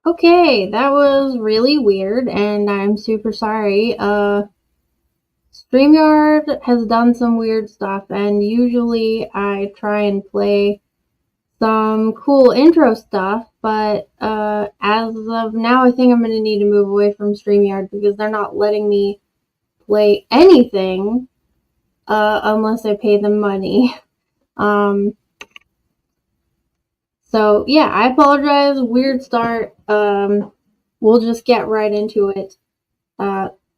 Okay, that was really weird, and I'm super sorry. StreamYard has done some weird stuff, and usually I try and play some cool intro stuff, but as of now, I think I'm going to need to move away from StreamYard because they're not letting me play anything unless I pay them money. So yeah, I apologize. Weird start. We'll just get right into it.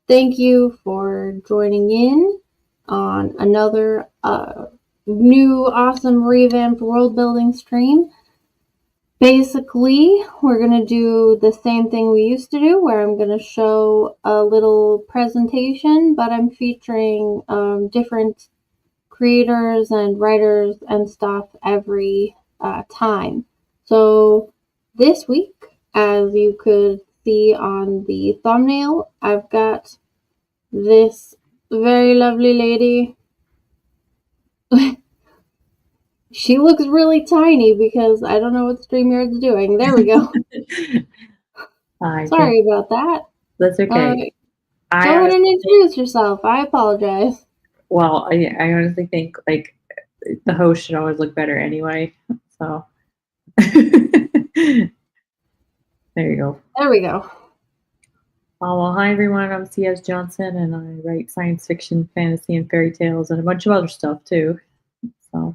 Thank you for joining in on another new awesome revamped world building stream. Basically, we're going to do the same thing we used to do, where I'm going to show a little presentation, but I'm featuring different creators and writers and stuff every time. So this week, as you could see on the thumbnail, I've got this very lovely lady. She looks really tiny because I don't know what StreamYard's doing. There we go. Sorry about that. That's okay. Go ahead and introduce yourself. I apologize. Well, I honestly think like the host should always look better anyway. So there you go. There we go. Well, hi everyone. I'm C.S. Johnson, and I write science fiction, fantasy, and fairy tales, and a bunch of other stuff too. So,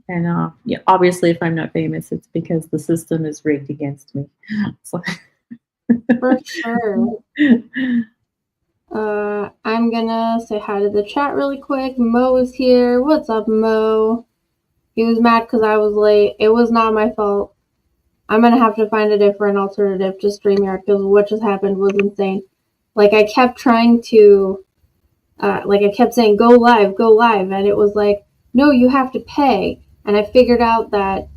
and yeah, obviously, if I'm not famous, it's because the system is rigged against me. So. For sure. I'm gonna say hi to the chat really quick. Mo is here. What's up, Mo? He was mad because I was late. It was not my fault. I'm gonna have to find a different alternative to StreamYard because what just happened was insane. Like, I kept trying to, I kept saying, go live, and it was like, no, you have to pay. And I figured out that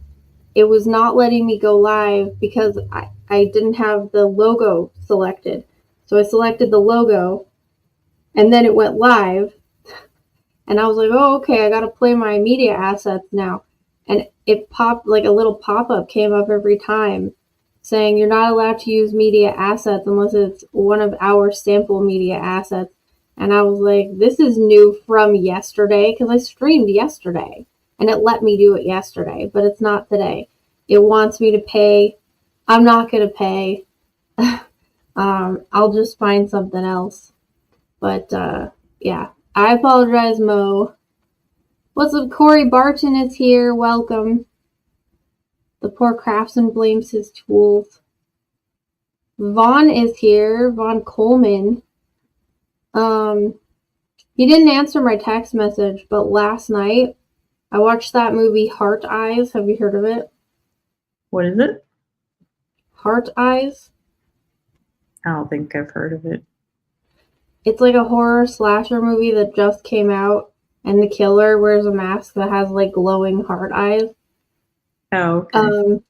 it was not letting me go live because I didn't have the logo selected. So I selected the logo, and then it went live. And I was like, oh, okay, I got to play my media assets now. And it popped, like a little pop-up came up every time saying you're not allowed to use media assets unless it's one of our sample media assets. And I was like, this is new from yesterday because I streamed yesterday. And it let me do it yesterday, but it's not today. It wants me to pay. I'm not going to pay. I'll just find something else. But yeah, I apologize, Mo. What's up? Corey Barton is here. Welcome. The poor craftsman blames his tools. Vaughn is here. Vaughn Coleman. He didn't answer my text message, but last night I watched that movie Heart Eyes. Have you heard of it? What is it? Heart Eyes. I don't think I've heard of it. It's like a horror slasher movie that just came out, and the killer wears a mask that has like glowing heart eyes. Oh, okay.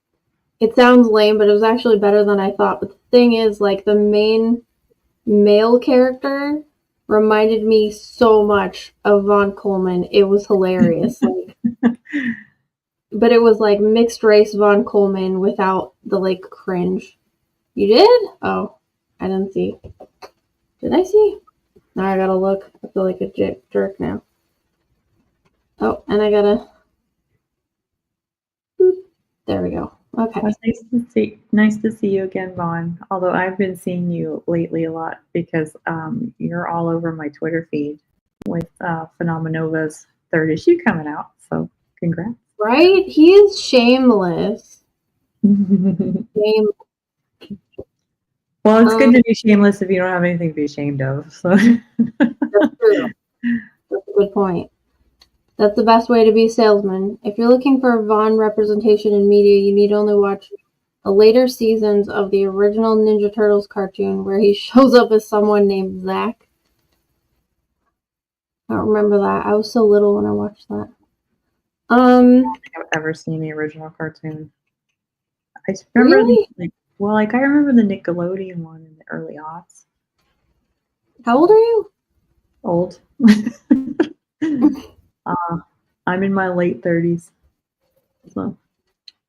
It sounds lame, but it was actually better than I thought. But the thing is, like, the main male character reminded me so much of Vaughn Coleman. It was hilarious. Like, but it was like mixed race Vaughn Coleman without the like cringe. You did? Oh, I didn't see. Did I see? Now I gotta look. I feel like a jerk now. Oh, and I gotta. There we go. Okay. Well, it's nice to see you again, Vaughn. Although I've been seeing you lately a lot because you're all over my Twitter feed with Phenomenova's third issue coming out. So congrats. Right? He is shameless. Shameless. Well, it's good to be shameless if you don't have anything to be ashamed of. So. That's true. That's a good point. That's the best way to be a salesman. If you're looking for Vaughn representation in media, you need only watch the later seasons of the original Ninja Turtles cartoon where he shows up as someone named Zach. I don't remember that. I was so little when I watched that. I don't think I've ever seen the original cartoon. I remember really? I remember the Nickelodeon one in the early aughts. How old are you? Old. I'm in my late 30s. So.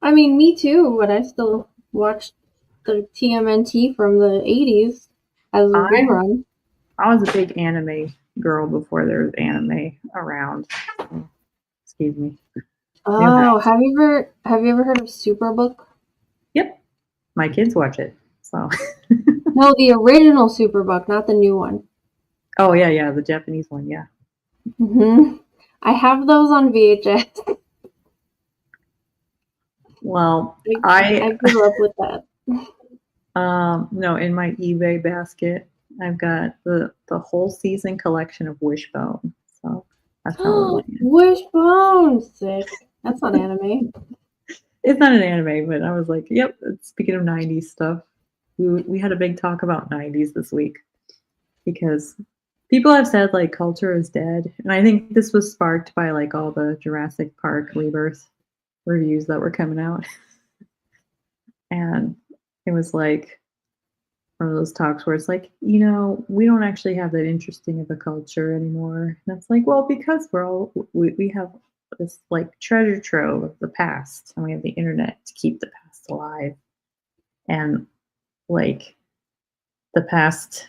I mean, me too, but I still watch the TMNT from the 80s as a I rerun. I was a big anime girl before there was anime around. So, excuse me. New Oh, house. have you ever heard of Superbook? Yep, my kids watch it. So, No, the original Superbook, not the new one. oh yeah, the Japanese one, yeah. I have those on VHS. Well, I grew up with that. no, in my eBay basket, I've got the whole season collection of Wishbone. So that's how old I am. Wishbone! Sick. That's not anime. It's not an anime, but I was like, yep. Speaking of '90s stuff, we had a big talk about '90s this week because people have said like culture is dead, and I think this was sparked by like all the Jurassic Park Rebirth reviews that were coming out, and it was like one of those talks where it's like, we don't actually have that interesting of a culture anymore. And it's like, well, because we have this like treasure trove of the past, and we have the internet to keep the past alive. And like the past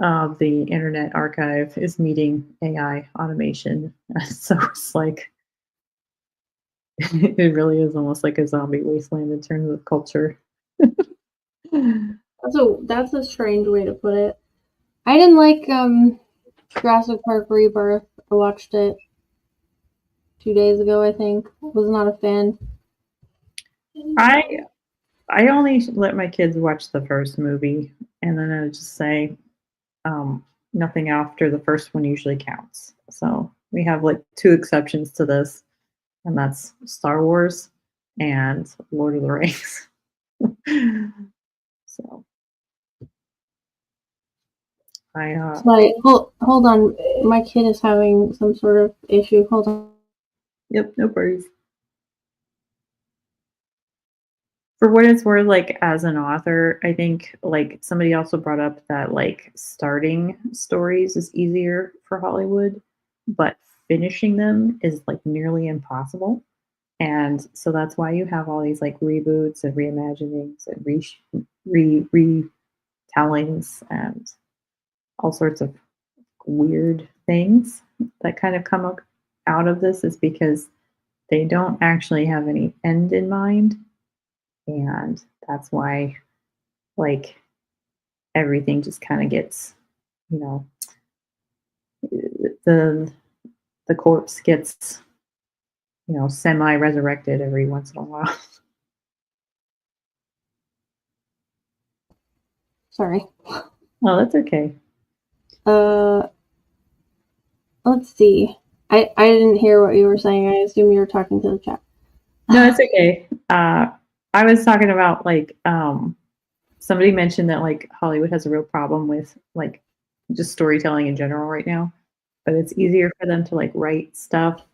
of the internet archive is meeting AI automation. So it's like, it really is almost like a zombie wasteland in terms of culture. That's a strange way to put it. I didn't like Jurassic Park Rebirth. I watched it 2 days ago, I think. Was not a fan. I only let my kids watch the first movie, and then I just say, nothing after the first one usually counts. So we have like two exceptions to this, and that's Star Wars and Lord of the Rings. So Like, hold on. My kid is having some sort of issue. Hold on. yep, no worries. For what it's worth, like as an author, I think like somebody also brought up that like starting stories is easier for Hollywood, but finishing them is like nearly impossible. And so that's why you have all these like reboots and reimaginings and retellings and all sorts of weird things that kind of come up out of this, is because they don't actually have any end in mind. And that's why like everything just kind of gets, you know, the the corpse gets, semi resurrected every once in a while. Sorry. Oh, that's okay. Let's see. I didn't hear what you were saying. I assume you were talking to the chat. No, it's okay. I was talking about like somebody mentioned that like Hollywood has a real problem with like just storytelling in general right now, but it's easier for them to like write stuff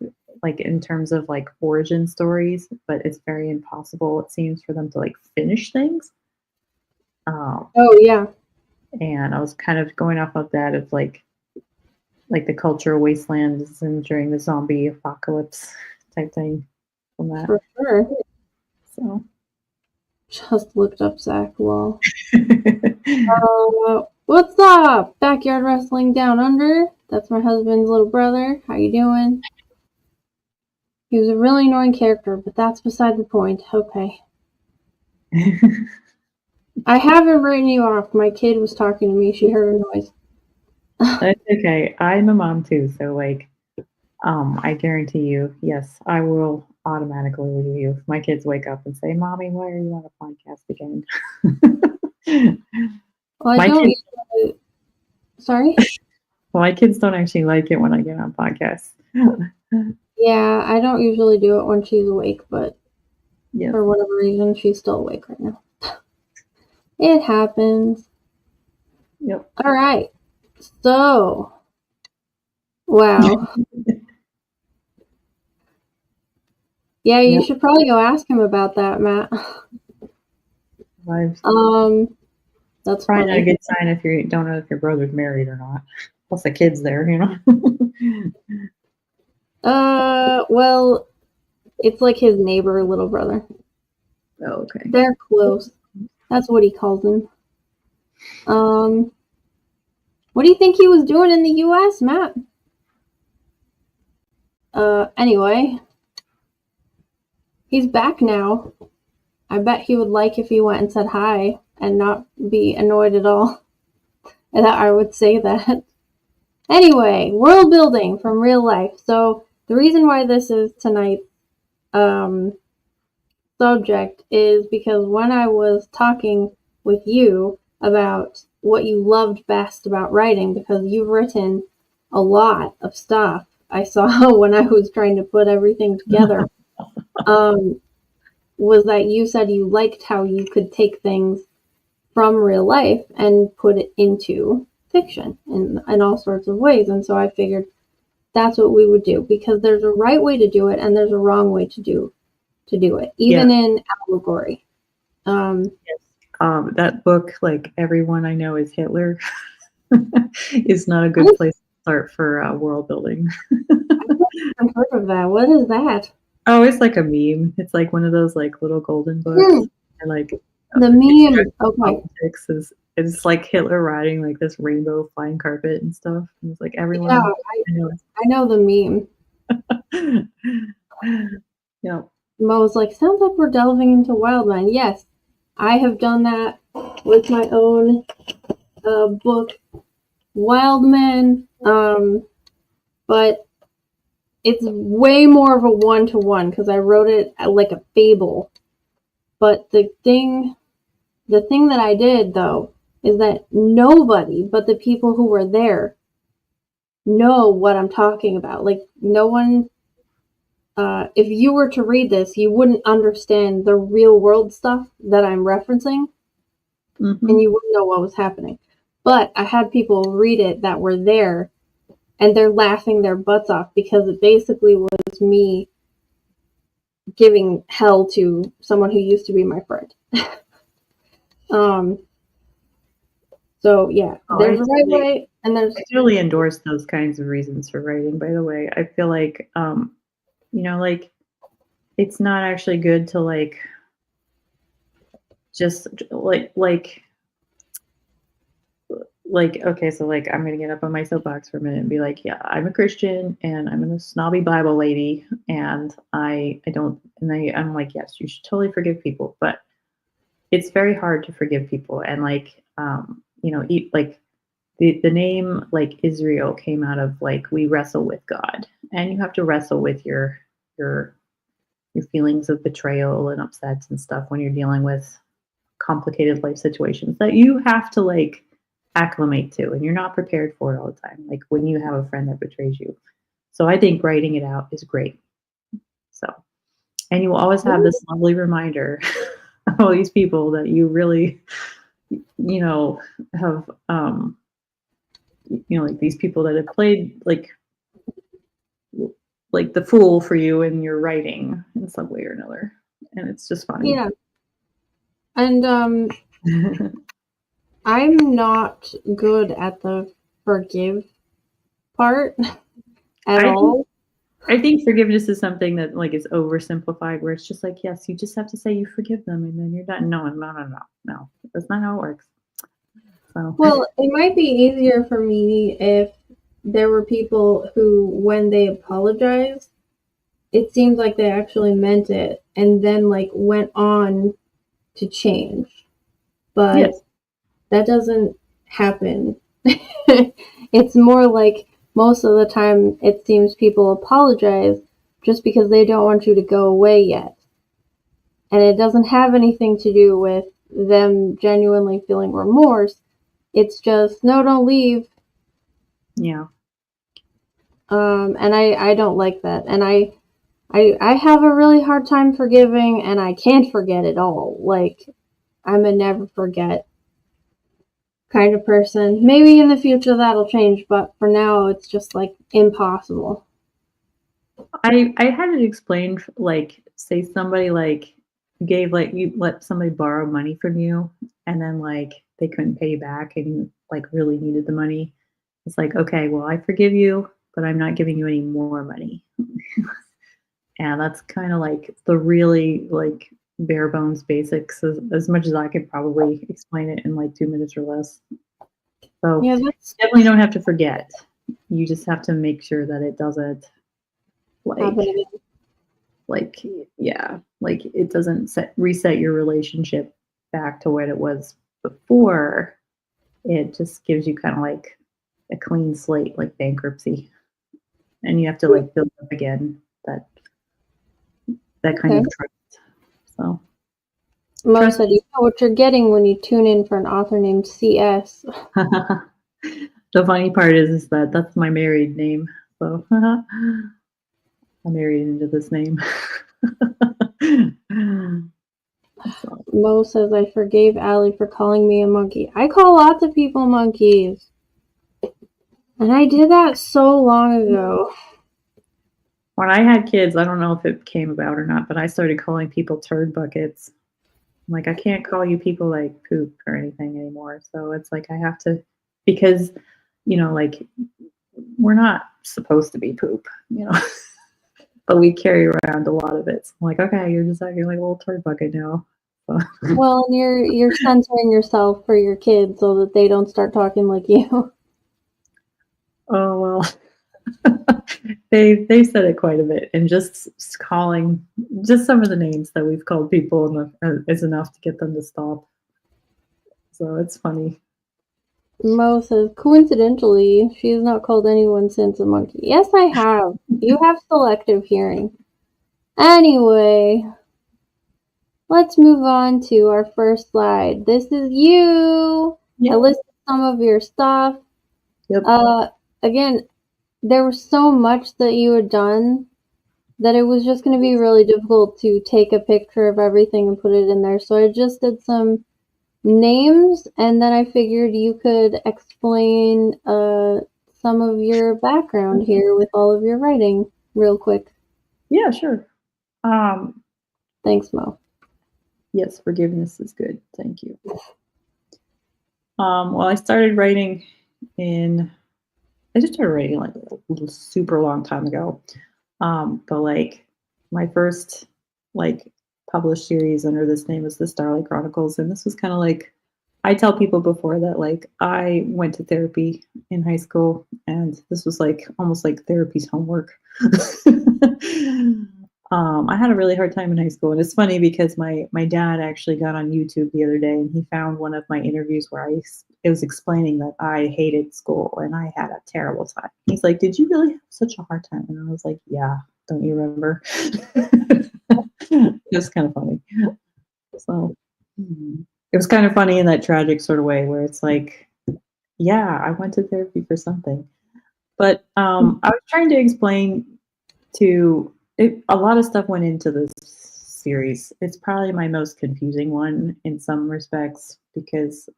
like in terms of like origin stories, but it's very impossible, it seems, for them to like finish things. Oh yeah. And I was kind of going off of that of like the cultural wastelands and during the zombie apocalypse type thing from that. For sure. So Just looked up Zach Wall. What's up? Backyard Wrestling Down Under. That's my husband's little brother. How you doing? He was a really annoying character, but that's beside the point. Okay. I haven't written you off. My kid was talking to me. She heard a noise. That's okay. I'm a mom too, so like I guarantee you, yes, I will automatically leave you if my kids wake up and say, "Mommy, why are you on a podcast again?" Well, my kids, Sorry? well, my kids don't actually like it when I get on podcasts. Yeah, I don't usually do it when she's awake, but Yes. for whatever reason, she's still awake right now. It happens. Yep. All right. So, wow. Yeah, you should probably go ask him about that, Matt. That's probably funny. not a good sign if you don't know if your brother's married or not. Plus the kids there, Well, it's like his neighbor little brother. Oh, okay. They're close. That's what he calls them. What do you think he was doing in the U.S., Matt? Anyway, he's back now. I bet he would like if he went and said hi and not be annoyed at all that I would say that. Anyway, world building from real life. So the reason why this is tonight's subject is because when I was talking with you about what you loved best about writing, because you've written a lot of stuff I saw when I was trying to put everything together, was that you said you liked how you could take things from real life and put it into fiction in all sorts of ways. And so I figured that's what we would do, because there's a right way to do it and there's a wrong way to do it, even in allegory. That book, like Everyone I Know is Hitler, is not a good place to start for world building. I've heard of that. What is that? Oh, it's like a meme. It's like one of those like little golden books. And like the meme. Okay. Politics is it's like Hitler riding like this rainbow flying carpet and stuff. And it's like everyone. Yeah, I know the meme. Yeah. Mo's like, sounds like we're delving into Wildman. Yes, I have done that with my own book, Wildman. But it's way more of a one-to-one because I wrote it like a fable. But the thing that I did though is that nobody but the people who were there know what I'm talking about. Like no one, if you were to read this, you wouldn't understand the real world stuff that I'm referencing, and you wouldn't know what was happening. But I had people read it that were there, and they're laughing their butts off because it basically was me giving hell to someone who used to be my friend. So yeah, there's a right way, and there's. I totally endorse those kinds of reasons for writing. By the way, I feel like, like it's not actually good to like just okay, so like I'm gonna get up on my soapbox for a minute and be like, yeah, I'm a Christian and I'm a snobby Bible lady, and I'm like, yes, you should totally forgive people, but it's very hard to forgive people, and like like the name like Israel came out of like we wrestle with God, and you have to wrestle with your feelings of betrayal and upsets and stuff when you're dealing with complicated life situations that you have to like acclimate to, and you're not prepared for it all the time, like when you have a friend that betrays you. So I think writing it out is great. So, and you will always have this lovely reminder of all these people that you really have like these people that have played like the fool for you in your writing in some way or another, and it's just funny. Yeah. And I'm not good at the forgive part at all. I think forgiveness is something that like is oversimplified, where it's just like, yes, you just have to say you forgive them and then you're done. No, that's not how it works. So. Well, it might be easier for me if there were people who, when they apologized, it seemed like they actually meant it and then like went on to change. But yes, that doesn't happen. It's more like most of the time it seems people apologize just because they don't want you to go away yet. And it doesn't have anything to do with them genuinely feeling remorse. It's just, no, don't leave. Yeah. And I don't like that. And I have a really hard time forgiving, and I can't forget at all. Like, I'm a never forget kind of person. Maybe in the future that'll change, but for now it's just like impossible. I had it explained, like, say somebody like gave, like, you let somebody borrow money from you and then like they couldn't pay you back and you like really needed the money. It's like, okay, well, I forgive you, but I'm not giving you any more money. And that's kind of like the really like bare bones basics as much as I could probably explain it in like 2 minutes or less. So Yeah, you that's definitely don't have to forget. You just have to make sure that it doesn't like happening. like yeah, like it doesn't reset your relationship back to what it was before. It just gives you kind of like a clean slate, like bankruptcy, and you have to like build up again that kind Okay. of trust. So Mo trust said, "You know what you're getting when you tune in for an author named CS." the funny part is that that's my married name. So I married into this name. So, Mo says, "I forgave Allie for calling me a monkey. I call lots of people monkeys. And I did that so long ago." when I had kids, I don't know if it came about or not, but I started calling people turd buckets. Like I can't call you people like poop or anything anymore. So it's like I have to because like we're not supposed to be poop. But we carry around a lot of it. So I'm like, okay, you're just acting like a little turd bucket now. So, Well, and you're censoring yourself for your kids so that they don't start talking like you. oh well, they said it quite a bit, and just calling just some of the names that we've called people is enough to get them to stop. So it's funny. Mo says, "Coincidentally, she has not called anyone since a monkey." Yes, I have. You have selective hearing. Anyway, let's move on to our first slide. This is you. I Yeah. listed some of your stuff. Yep. Again, there was so much that you had done that it was just going to be really difficult to take a picture of everything and put it in there. So I just did some names, and then I figured you could explain some of your background here with all of your writing real quick. Yeah. Sure. Um. Thanks, Mo. Yes, forgiveness is good. Thank you. Well, I started writing in. I just started writing like a super long time ago. But like my first like published series under this name was the Starlight Chronicles, and this was kind of like I tell people before that like I went to therapy in high school, and this was like almost like therapy's homework. I had a really hard time in high school, and it's funny because my dad actually got on YouTube the other day, and he found one of my interviews where I was explaining that I hated school and I had a terrible time. He's like, "Did you really have such a hard time?" And I was like, "Yeah, don't you remember?" It was kind of funny. So it was kind of funny in that tragic sort of way where it's like, yeah, I went to therapy for something. But I was trying to explain to it, a lot of stuff went into this series. It's probably my most confusing one in some respects because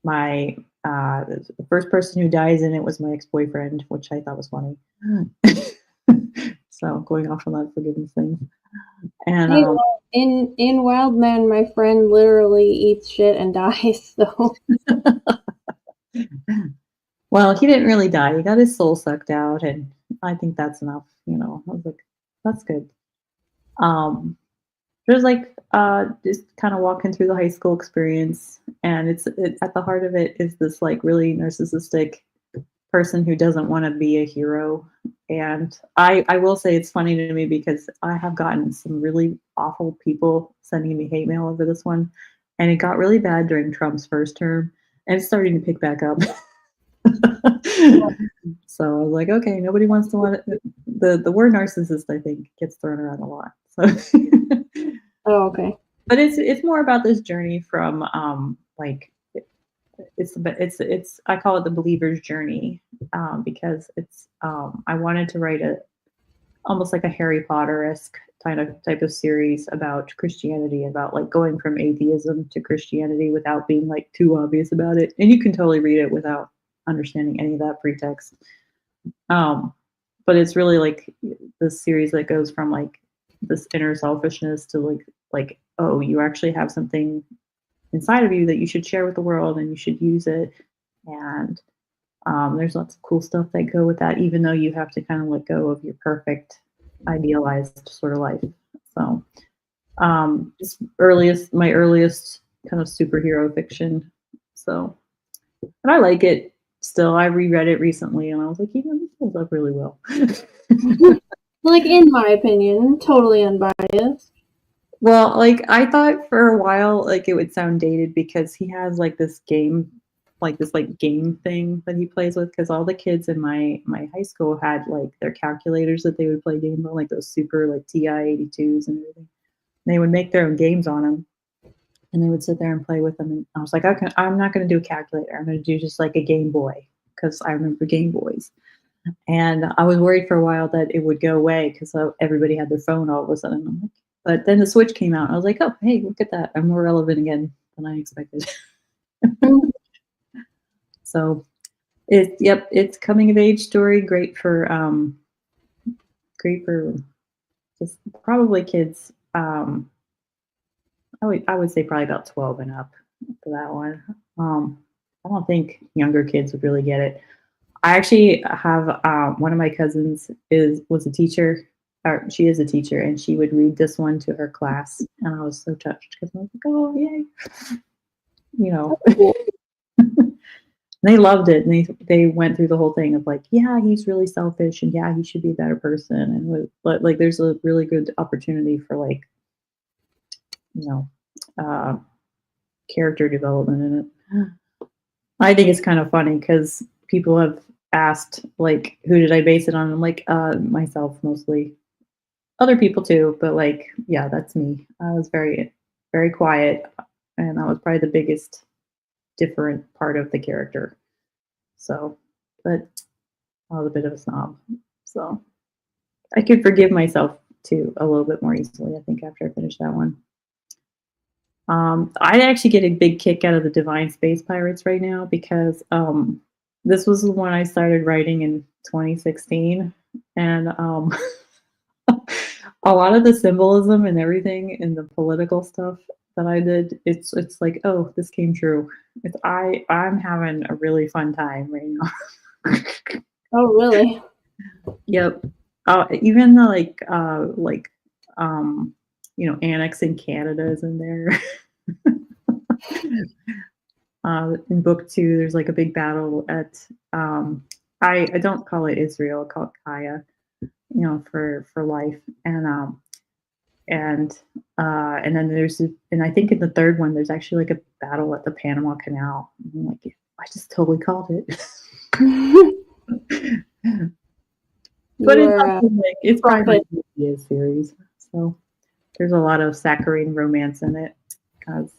my the first person who dies in it was my ex-boyfriend, which I thought was funny. So going off on that forgiveness thing, and Hey, well, in Wild Man, my friend literally eats shit and dies. So well, he didn't really die. He got his soul sucked out, and I think that's enough. I was like, that's good. Um, There's like just kind of walking through the high school experience, and at the heart of it is this like really narcissistic person who doesn't want to be a hero. And I will say it's funny to me because I have gotten some really awful people sending me hate mail over this one, and it got really bad during Trump's first term, and it's starting to pick back up. So I was like, okay, nobody wants to want it. The word narcissist, I think, gets thrown around a lot. So oh, okay. but it's more about this journey from like it's I call it the believer's journey because it's I wanted to write a almost like a Harry Potter-esque type of series about Christianity, about like going from atheism to Christianity without being like too obvious about it, and you can totally read it without understanding any of that pretext. um but it's really like this series that goes from like this inner selfishness to like oh, you actually have something inside of you that you should share with the world and you should use it. And there's lots of cool stuff that go with that, even though you have to kind of let go of your perfect idealized sort of life. So It's my earliest kind of superhero fiction. So, and I like it still. I reread it recently, and I was like, this holds up really well. Like, in my opinion, totally unbiased. Well, like I thought for a while, like it would sound dated because he has like this game thing that he plays with. Because all the kids in my high school had like their calculators that they would play games on, like those super like TI-82s and everything. And they would make their own games on them, and they would sit there and play with them. And I was like, okay, I'm not going to do a calculator. I'm going to do just like a Game Boy because I remember Game Boys. And I was worried for a while that it would go away because everybody had their phone all of a sudden. I'm like, but then the Switch came out. And I was like, oh, hey, look at that. I'm more relevant again than I expected. So it's coming of age story. Great for just probably kids. I would say probably about 12 and up for that one. I don't think younger kids would really get it. I actually have one of my cousins was a teacher, or she is a teacher, and she would read this one to her class, and I was so touched because I was like, oh yay, They loved it, and they went through the whole thing of like, yeah, he's really selfish, and yeah, he should be a better person, but like there's a really good opportunity for like character development in it. I think it's kind of funny because people have asked like, who did I base it on? I'm like, myself mostly. Other people too, but like, yeah, that's me. I was very, very quiet, and that was probably the biggest different part of the character. So, but I was a bit of a snob, so I could forgive myself too a little bit more easily, I think, after I finished that one. I actually get a big kick out of the Divine Space Pirates right now because this was the one I started writing in 2016, and a lot of the symbolism and everything in the political stuff that I did, it's like, oh, this came true. I'm having a really fun time right now. Oh, really? Yep. Even the annexing Canada is in there. In book 2, there's like a big battle at I don't call it Israel, I call it Kaya, for life, and then and I think in the third one there's actually like a battle at the Panama Canal. I'm like, I just totally called it. But it's also like it's probably my easiest series, so there's a lot of saccharine romance in it because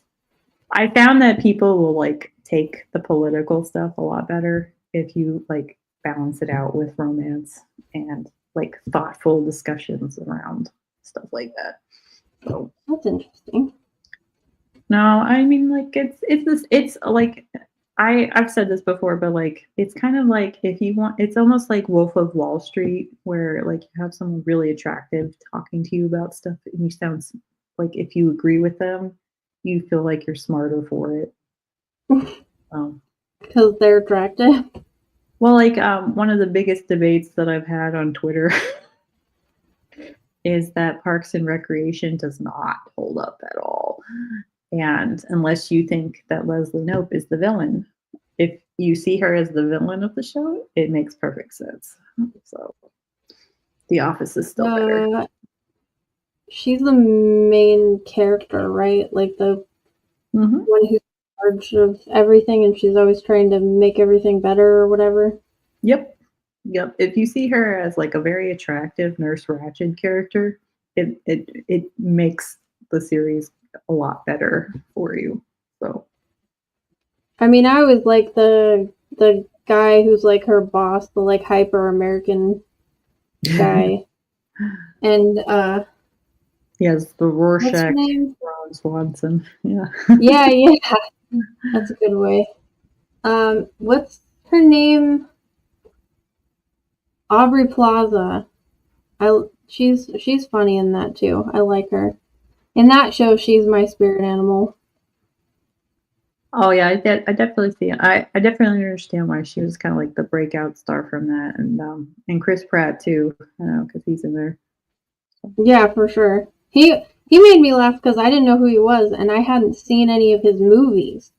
I found that people will like take the political stuff a lot better if you like balance it out with romance and like thoughtful discussions around stuff like that. So that's interesting. No, I mean like it's like I've said this before, but like it's kind of like if you want, it's almost like Wolf of Wall Street, where like you have someone really attractive talking to you about stuff, and you sound like if you agree with them, you feel like you're smarter for it. Because they're attractive. Well, like one of the biggest debates that I've had on Twitter is that Parks and Recreation does not hold up at all. And unless you think that Leslie Knope is the villain, if you see her as the villain of the show, it makes perfect sense. So The Office is still better. She's the main character, right? Like the one who's in charge of everything, and she's always trying to make everything better or whatever. Yep. If you see her as like a very attractive Nurse Ratched character, it makes the series a lot better for you. So I mean, I was like the guy who's like her boss, the like hyper American guy. And yes, the Rorschach Ron Swanson. Yeah. Yeah. That's a good way. What's her name? Aubrey Plaza. She's funny in that too. I like her. In that show, she's my spirit animal. Oh yeah, I definitely see it. I definitely understand why she was kind of like the breakout star from that, and Chris Pratt too, because he's in there. Yeah, for sure. He He made me laugh because I didn't know who he was, and I hadn't seen any of his movies.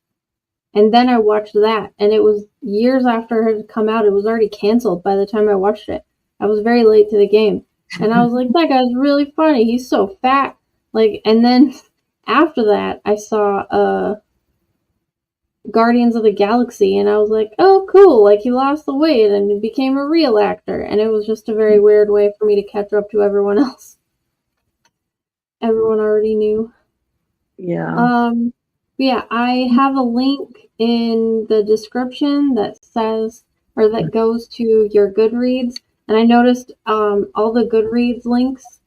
And then I watched that, and it was years after it had come out. It was already canceled by the time I watched it. I was very late to the game. And I was like, that guy's really funny. He's so fat. Like, and then after that, I saw Guardians of the Galaxy, and I was like, oh, cool. Like, he lost the weight and became a real actor. And it was just a very weird way for me to catch up to everyone else. Everyone already knew. Yeah. Yeah, I have a link in the description that says, or that goes to your Goodreads, and I noticed all the Goodreads links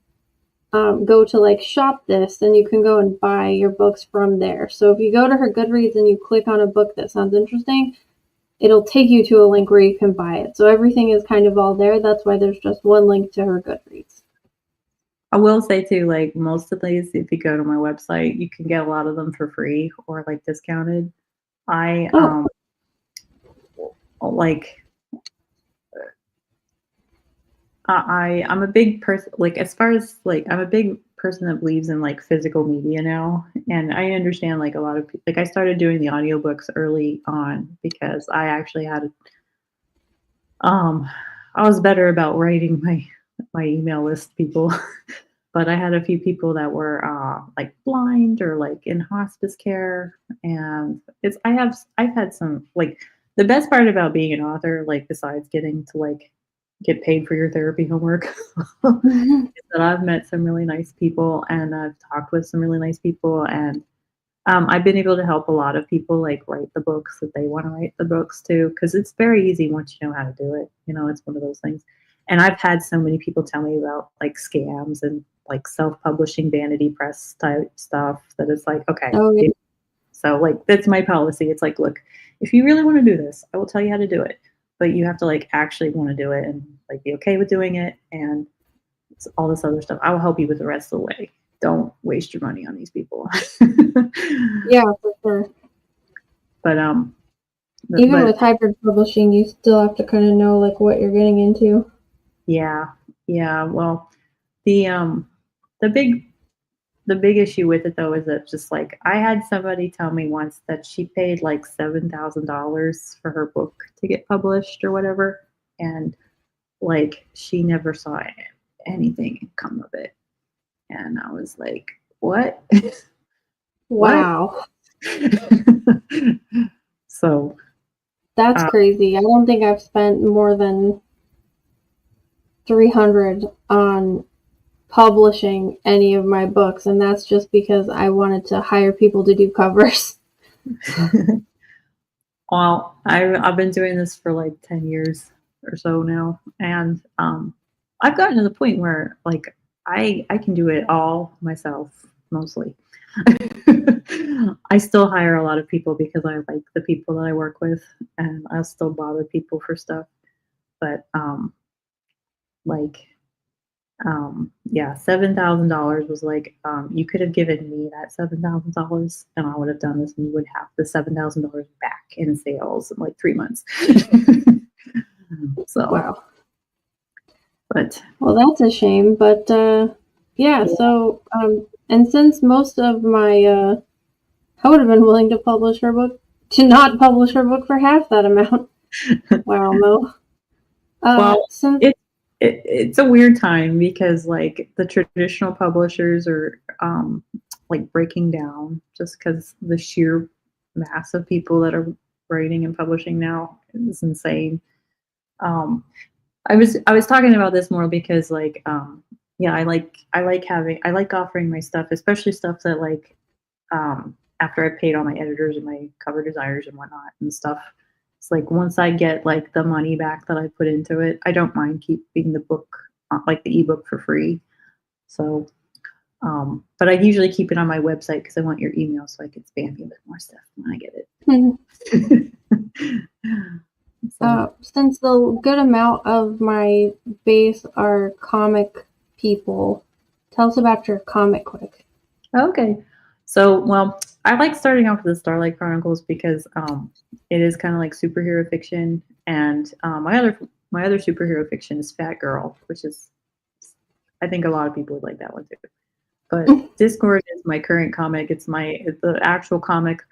go to like shop this, and you can go and buy your books from there. So if you go to her Goodreads and you click on a book that sounds interesting, it'll take you to a link where you can buy it. So everything is kind of all there. That's why there's just one link to her Goodreads. I will say too, like most of these, if you go to my website, you can get a lot of them for free or like discounted. I like I'm a big person, like as far as like I'm a big person that believes in like physical media now, and I understand like a lot of people, like I started doing the audiobooks early on because I actually had I was better about writing my email list people. But I had a few people that were like blind or like in hospice care, and I've had some like the best part about being an author, like besides getting to like get paid for your therapy homework, is that I've met some really nice people and I've talked with some really nice people, and I've been able to help a lot of people like write the books that they want to write the books too, because it's very easy once you know how to do it. You know, it's one of those things. And I've had so many people tell me about like scams and like self-publishing vanity press type stuff that it's like, okay. Oh, yeah. So like that's my policy. It's like, look, if you really want to do this, I will tell you how to do it, but you have to like actually want to do it and like be okay with doing it and all this other stuff. I will help you with the rest of the way. Don't waste your money on these people. Yeah, for sure. But even with hybrid publishing, you still have to kind of know like what you're getting into. Yeah. Well, the big issue with it though is that just like I had somebody tell me once that she paid like $7,000 for her book to get published or whatever, and like she never saw anything come of it, and I was like, what? Wow. So that's crazy. I don't think I've spent more than $300 on publishing any of my books, and that's just because I wanted to hire people to do covers. Well, I've been doing this for like 10 years or so now, and I've gotten to the point where like I can do it all myself mostly. I still hire a lot of people because I like the people that I work with, and I still bother people for stuff. But like yeah, $7,000 was like you could have given me that $7,000 and I would have done this, and you would have the $7,000 back in sales in like 3 months. So wow. but Well, that's a shame, but yeah, so and since most of my I would have been willing to not publish her book for half that amount. Wow, Mo. well, Since it's a weird time because like the traditional publishers are like breaking down just because the sheer mass of people that are writing and publishing now is insane. Um, I was talking about this more because like yeah, I like offering my stuff, especially stuff that like after I paid all my editors and my cover designers and whatnot and stuff. It's like once I get like the money back that I put into it, I don't mind keeping the book, like the ebook, for free. So, but I usually keep it on my website because I want your email so I can spam you with more stuff when I get it. since the good amount of my base are comic people, tell us about your comic quick. Okay. So, well, I like starting off with the Starlight Chronicles because it is kind of like superhero fiction, and my other superhero fiction is Fat Girl, which is I think a lot of people would like that one too. But Discord is my current comic. It's the actual comic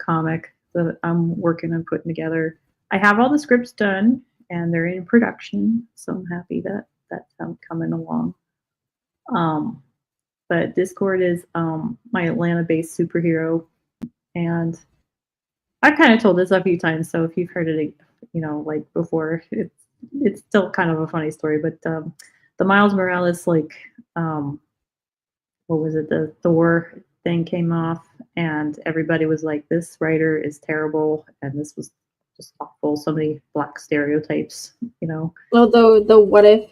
that I'm working on putting together. I have all the scripts done and they're in production, so I'm happy that that's coming along. But Discord is my Atlanta-based superhero, and I kind of told this a few times, so if you've heard it, like before, it's still kind of a funny story. But the Miles Morales, like, what was it? The Thor thing came off, and everybody was like, "This writer is terrible," and this was just awful. So many black stereotypes, Oh, the what if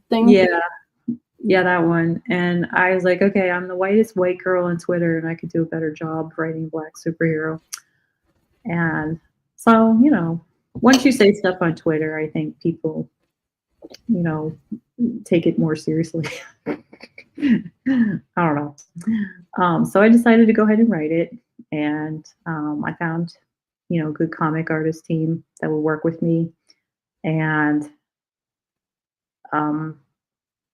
thing? Yeah, that one. And I was like, okay, I'm the whitest white girl on Twitter, and I could do a better job writing black superhero. And so, once you say stuff on Twitter, I think people, take it more seriously. I don't know. So I decided to go ahead and write it, and I found, a good comic artist team that will work with me, and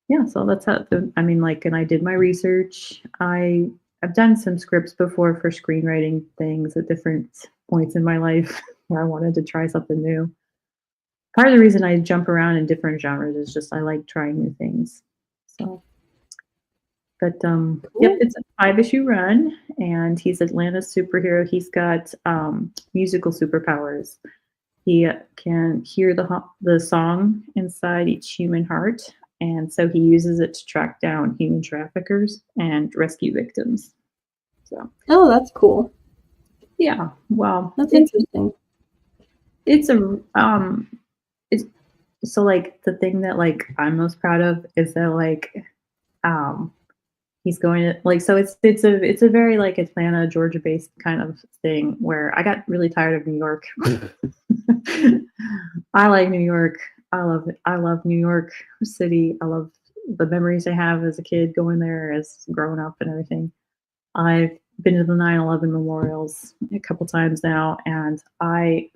yeah, so that's how. And I did my research. I've done some scripts before for screenwriting things at different points in my life where I wanted to try something new. Part of the reason I jump around in different genres is just I like trying new things. So, but yep, it's a 5-issue run, and he's Atlanta's superhero. He's got musical superpowers. He can hear the song inside each human heart, and so he uses it to track down human traffickers and rescue victims. So. Oh, that's cool. Yeah, well, that's interesting. It's so like the thing that like I'm most proud of is that like he's going to like, so it's a very like Atlanta, Georgia based kind of thing where I got really tired of New York. I like New York. I love it. I love New York City. I love the memories I have as a kid going there, as growing up and everything. I've been to the 9/11 memorials a couple times now, and I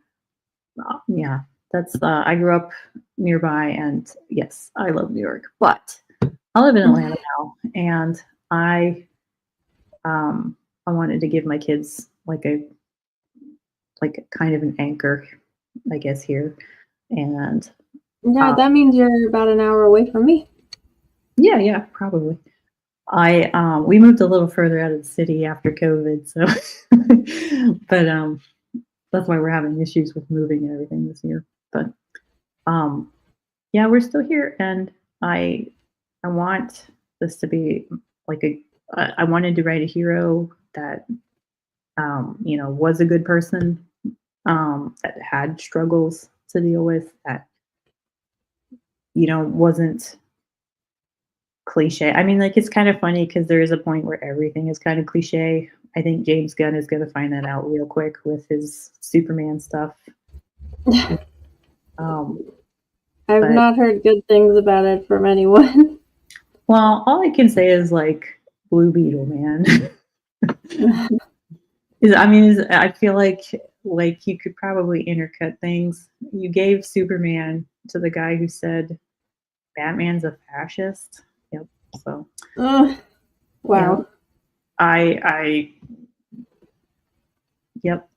grew up nearby, and yes, I love New York, but I live in Atlanta now, and I wanted to give my kids like a kind of an anchor, I guess, here. And yeah, that means you're about an hour away from me. Yeah, probably. We moved a little further out of the city after COVID, so but that's why we're having issues with moving and everything this year. But yeah, we're still here, and I want this to be like I wanted to write a hero that was a good person, that had struggles to deal with, that wasn't cliche. I mean, like, it's kind of funny because there is a point where everything is kind of cliche. I think James Gunn is going to find that out real quick with his Superman stuff. I've not heard good things about it from anyone. Well, all I can say is like Blue Beetle, man. I feel like you could probably intercut things. You gave Superman to the guy who said Batman's a fascist. Yep. So. Wow. Yep.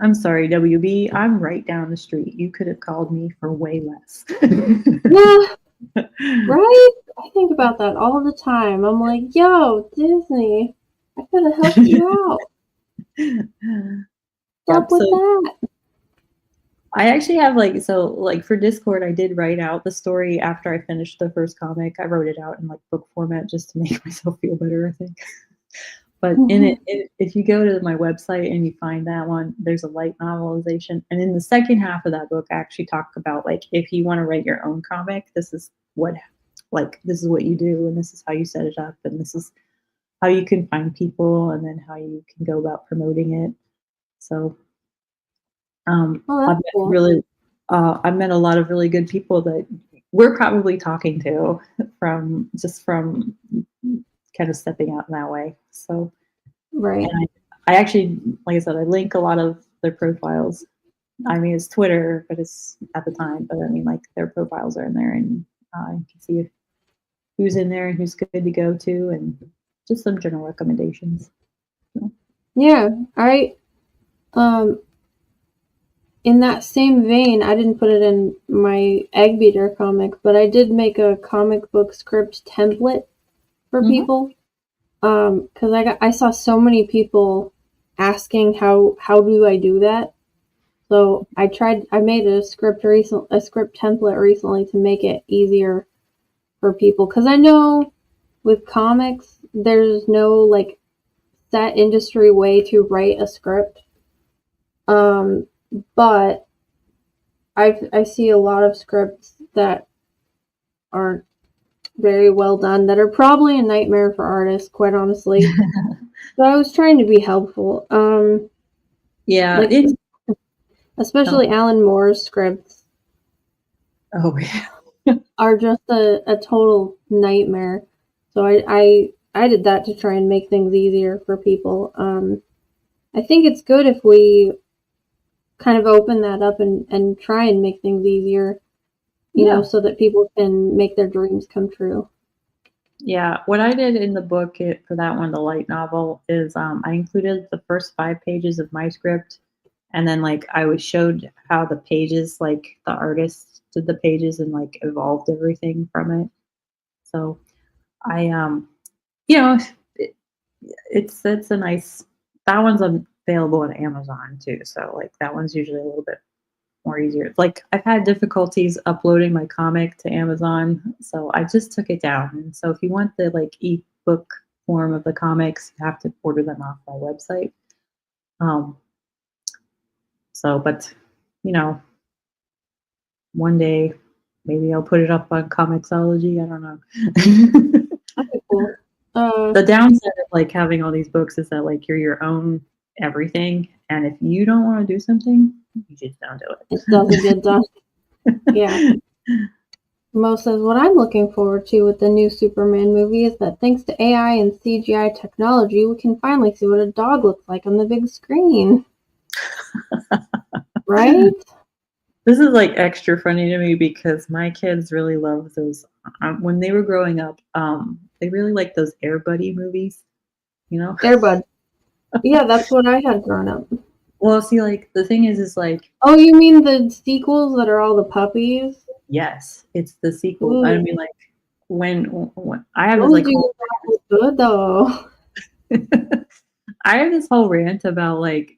I'm sorry, WB. I'm right down the street. You could have called me for way less. Yeah. Right? I think about that all the time. I'm like, yo, Disney, I could have helped you out. What's up with that? I actually have for Discord, I did write out the story after I finished the first comic. I wrote it out in like book format just to make myself feel better, I think. But in it, if you go to my website and you find that one, there's a light novelization. And in the second half of that book, I actually talk about like, if you want to write your own comic, this is what you do, and this is how you set it up, and this is how you can find people, and then how you can go about promoting it. So I've met a lot of really good people that we're probably talking to from kind of stepping out in that way. So, right. And I actually, like I said, I link a lot of their profiles. I mean, it's Twitter, but it's at the time, but I mean, like, their profiles are in there, and you can see who's in there and who's good to go to. And just some general recommendations. So. Yeah, in that same vein, I didn't put it in my Egg Beater comic, but I did make a comic book script template for people. Because I saw so many people asking how do I do that. So I made a script template recently to make it easier for people. Because I know with comics, there's no like set industry way to write a script. But I see a lot of scripts that aren't very well done, that are probably a nightmare for artists, quite honestly. So I was trying to be helpful. Yeah, like especially Alan Moore's scripts. Oh yeah. Are just a total nightmare. So I did that to try and make things easier for people. I think it's good if we kind of open that up and try and make things easier, you know, so that people can make their dreams come true. Yeah, what I did in the book for that one, the light novel, is I included the first 5 pages of my script, and then like I showed how the pages, like the artist did the pages and like evolved everything from it. So I you know, it's a nice, that one's available on Amazon too. So like that one's usually a little bit more easier. Like I've had difficulties uploading my comic to Amazon, so I just took it down. And so if you want the like ebook form of the comics, you have to order them off my website. So, but you know, one day maybe I'll put it up on Comixology. I don't know. Okay, cool. The downside of like having all these books is that like you're your own everything, and if you don't want to do something, you just don't do it. It doesn't get done. Yeah. Mo says, what I'm looking forward to with the new Superman movie is that thanks to AI and CGI technology, we can finally see what a dog looks like on the big screen. Right? This is like extra funny to me because my kids really love those. When they were growing up, they really liked those Air Buddy movies, you know? Air Bud. Yeah, that's what I had growing up. Well, see, like the thing is like. Oh, you mean the sequels that are all the puppies? Yes, it's the sequel. Ooh. I mean, like when I have Those this like whole good though. I have this whole rant about like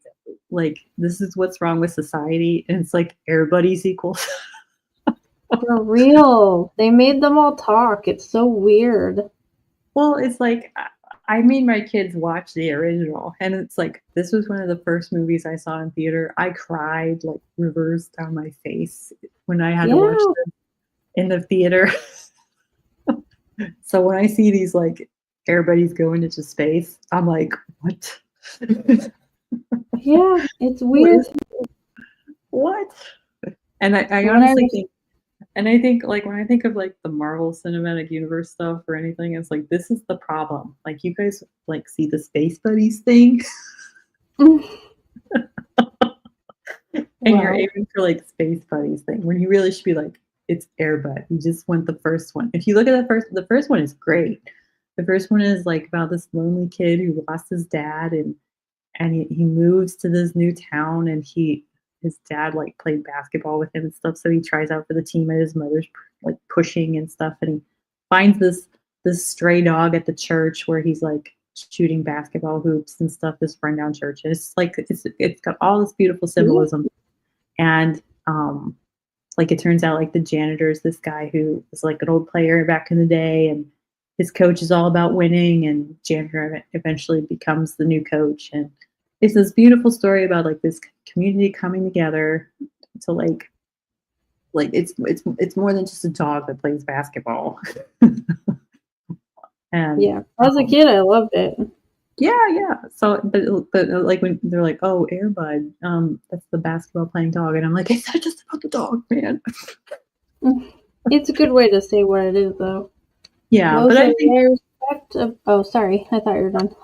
this is what's wrong with society, and it's like Air Buddy sequels. For real. They made them all talk. It's so weird. Well, it's like I made my kids watch the original, and it's like this was one of the first movies I saw in theater. I cried like rivers down my face when I had to watch them in the theater. So when I see these like Air Buddies going into space, I'm like, what? Yeah, it's weird. What? And I honestly think, and I think like when I think of like the Marvel Cinematic Universe stuff or anything, it's like this is the problem. Like you guys like see the Space Buddies thing, and you're aiming for like Space Buddies thing when you really should be like it's Air Bud. You just want the first one. If you look at the first one is great. The first one is like about this lonely kid who lost his dad and he moves to this new town, and his dad like played basketball with him and stuff, so he tries out for the team, and his mother's like pushing and stuff, and he finds this stray dog at the church where he's like shooting basketball hoops and stuff, this rundown church. And it's like it's got all this beautiful symbolism. And like it turns out like the janitor is this guy who was like an old player back in the day, and his coach is all about winning, and janitor eventually becomes the new coach. And it's this beautiful story about like this community coming together to like it's more than just a dog that plays basketball. And yeah, as a kid, I loved it. Yeah. So, but like when they're like, "Oh, Air Bud, that's the basketball playing dog," and I'm like, "It's not just about the dog, man." It's a good way to say what it is, though. Yeah, but I think. Oh, sorry, I thought you were done.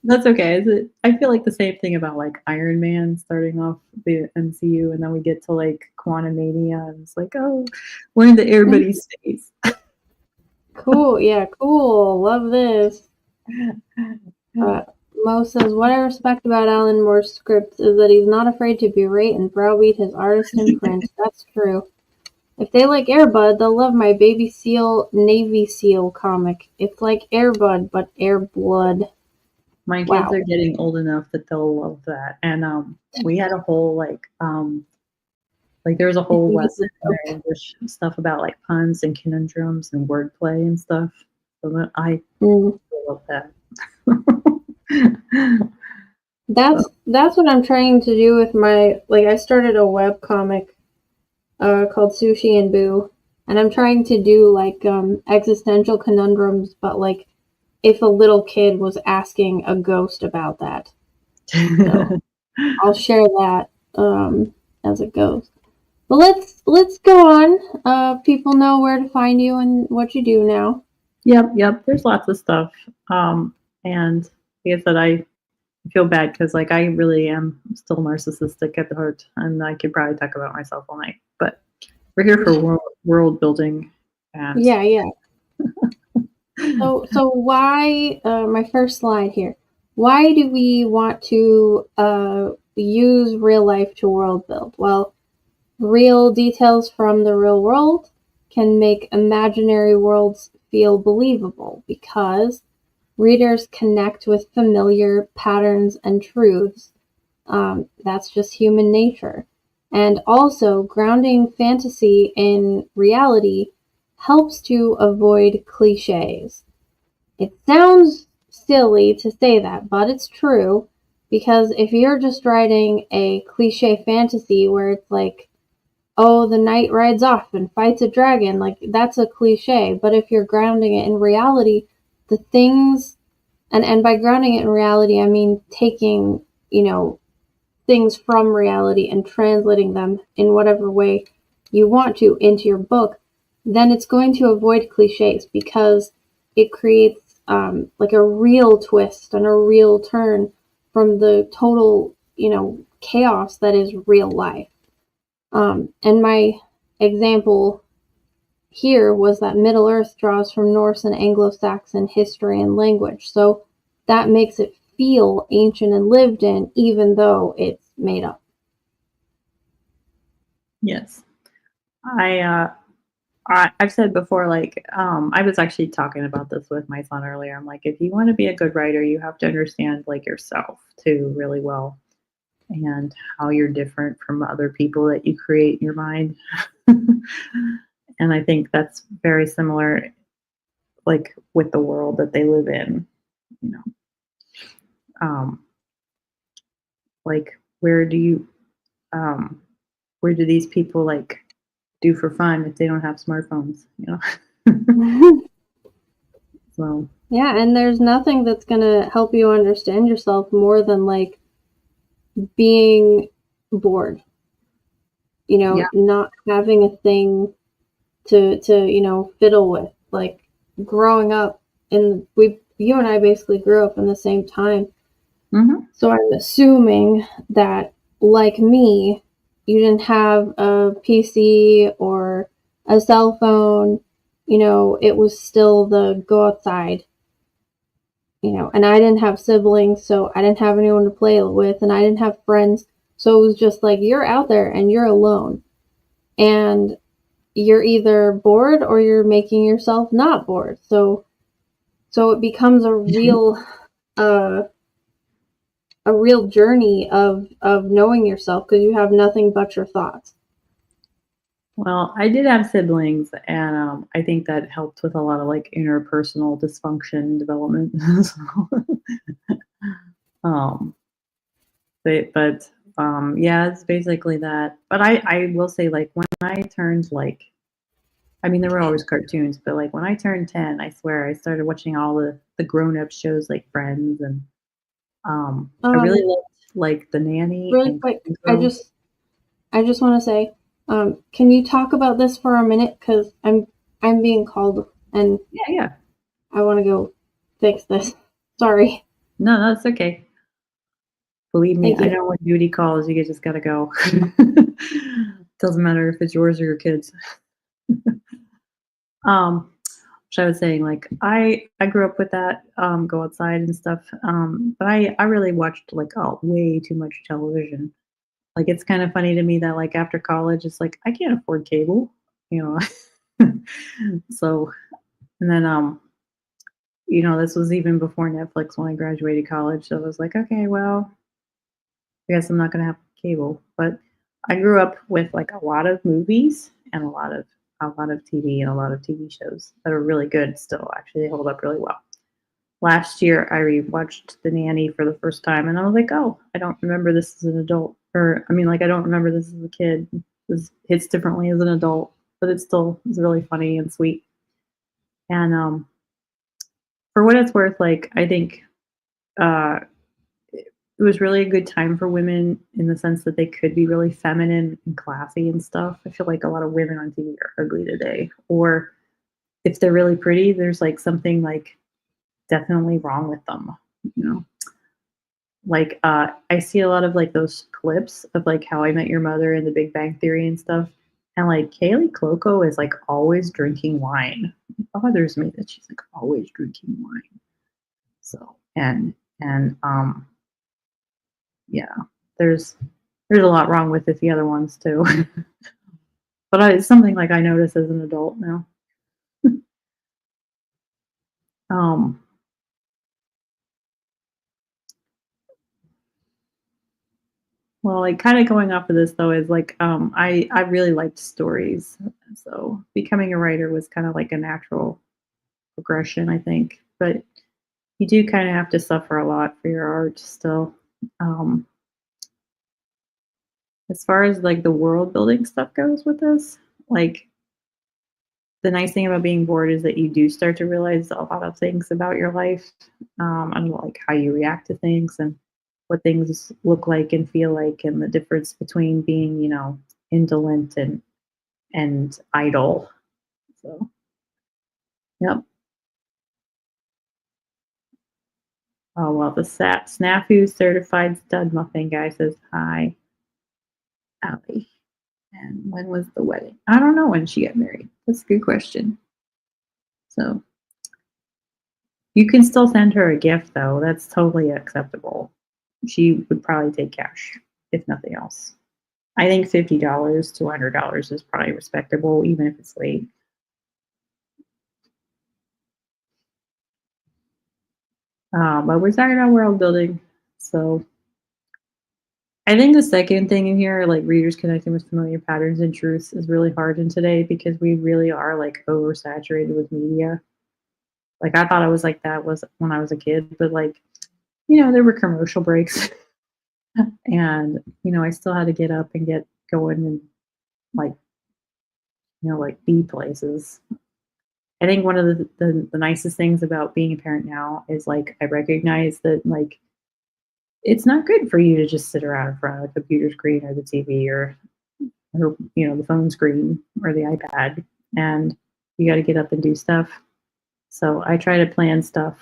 That's okay. I feel like the same thing about like Iron Man starting off the MCU, and then we get to like Quantumania, and it's like, oh, we're in the Air Buddy space. Cool. Yeah, cool. Love this. Uh, Mo says, what I respect about Alan Moore's scripts is that he's not afraid to berate and browbeat his artist in print. That's true. If they like Airbud, they'll love my Baby Seal Navy Seal comic. It's like Airbud, but Air Blood. My kids Wow. are getting old enough that they'll love that. And we had a whole like there was a whole lesson in their English stuff about like puns and conundrums and wordplay and stuff. So that I love that. That's what I'm trying to do with my, like, I started a web comic called Sushi and Boo, and I'm trying to do like existential conundrums, but like if a little kid was asking a ghost about that. So I'll share that as a ghost. But let's go on. People know where to find you and what you do now. Yep. There's lots of stuff. And like I said, I feel bad because like I really am still narcissistic at the heart, and I could probably talk about myself all night. But we're here for world building. And yeah. So why? My first slide here. Why do we want to use real life to world build? Well, real details from the real world can make imaginary worlds feel believable because readers connect with familiar patterns and truths. That's just human nature. And also, grounding fantasy in reality helps to avoid cliches. It sounds silly to say that, but it's true because if you're just writing a cliche fantasy where it's like, oh, the knight rides off and fights a dragon, like that's a cliche. But if you're grounding it in reality, the things, and by grounding it in reality, I mean taking, things from reality and translating them in whatever way you want to into your book, then it's going to avoid cliches because it creates like a real twist and a real turn from the total, chaos that is real life. And my example here was that Middle Earth draws from Norse and Anglo-Saxon history and language. So that makes it feel ancient and lived in, even though it's made up. Yes. I've said before, like, I was actually talking about this with my son earlier. I'm like, if you want to be a good writer, you have to understand like yourself too really well, and how you're different from other people that you create in your mind. And I think that's very similar, like with the world that they live in, you know. Like where do these people like do for fun if they don't have smartphones, So Yeah, and there's nothing that's going to help you understand yourself more than like being bored. Not having a thing to fiddle with. Like growing up, and you and I basically grew up in the same time. So I'm assuming that, like me, you didn't have a PC or a cell phone. It was still the go outside. And I didn't have siblings, so I didn't have anyone to play with, and I didn't have friends. So it was just like, you're out there and you're alone. And you're either bored or you're making yourself not bored. So it becomes a real journey of knowing yourself because you have nothing but your thoughts. Well, I did have siblings, and I think that helped with a lot of like interpersonal dysfunction development. Yeah, it's basically that. But I will say, like, when I turned like, I mean, there were always cartoons, but like when I turned 10, I swear I started watching all the grown-up shows like Friends, and I really loved like The Nanny. Really quick, I just want to say, can you talk about this for a minute? Because I'm being called, and yeah, I want to go fix this. Sorry. No, that's okay. Believe me, I know when duty calls, you just gotta go. Doesn't matter if it's yours or your kids. I'm which I was saying, like, I grew up with that, go outside and stuff, but I really watched, like, way too much television. Like, it's kinda funny to me that, like, after college, it's like, I can't afford cable, you know? So and then, this was even before Netflix when I graduated college, so I was like, "Okay, well, I guess I'm not gonna have cable." But I grew up with, like, a lot of movies and a lot of TV and a lot of TV shows that are really good still, actually, they hold up really well. Last year, I rewatched The Nanny for the first time, and I was like, "Oh, I don't remember this as an adult," or, I mean, like, I don't remember this as a kid. This hits differently as an adult, but it still is really funny and sweet. And, for what it's worth, like, I think, uh, it was really a good time for women in the sense that they could be really feminine and classy and stuff. I feel like a lot of women on TV are ugly today, or if they're really pretty, there's, like, something, like, definitely wrong with them, you know? Like, I see a lot of, like, those clips of, like, How I Met Your Mother and The Big Bang Theory and stuff, and, like, Kaylee Cuoco is, like, always drinking wine. It bothers me that she's, like, always drinking wine. So and yeah, there's there's a lot wrong with it, the other ones too. But it's something, like, I notice as an adult now. Um, well, like, kinda going off of this though is, like, I really liked stories, so becoming a writer was kinda like a natural progression, I think, but you do kinda have to suffer a lot for your art still. Um, as far as, like, the world building stuff goes with this, like, the nice thing about being bored is that you do start to realize a lot of things about your life, and, like, how you react to things and what things look like and feel like, and the difference between being, indolent and idle. So, yep. Oh, well, the Snafu certified stud muffin guy says hi, Allie. And when was the wedding? I don't know when she got married. That's a good question. So you can still send her a gift though. That's totally acceptable. She would probably take cash, if nothing else. I think $50 to $100 is probably respectable, even if it's late. But we're talking about world building, so I think the second thing in here, like readers connecting with familiar patterns and truths, is really hard in today because we really are like oversaturated with media. Like I thought I was like that was when I was a kid, but like there were commercial breaks, and I still had to get up and get going and like like be places. I think one of the nicest things about being a parent now is like I recognize that like it's not good for you to just sit around in front of the computer screen or the TV or the phone screen or the iPad, and you got to get up and do stuff. So I try to plan stuff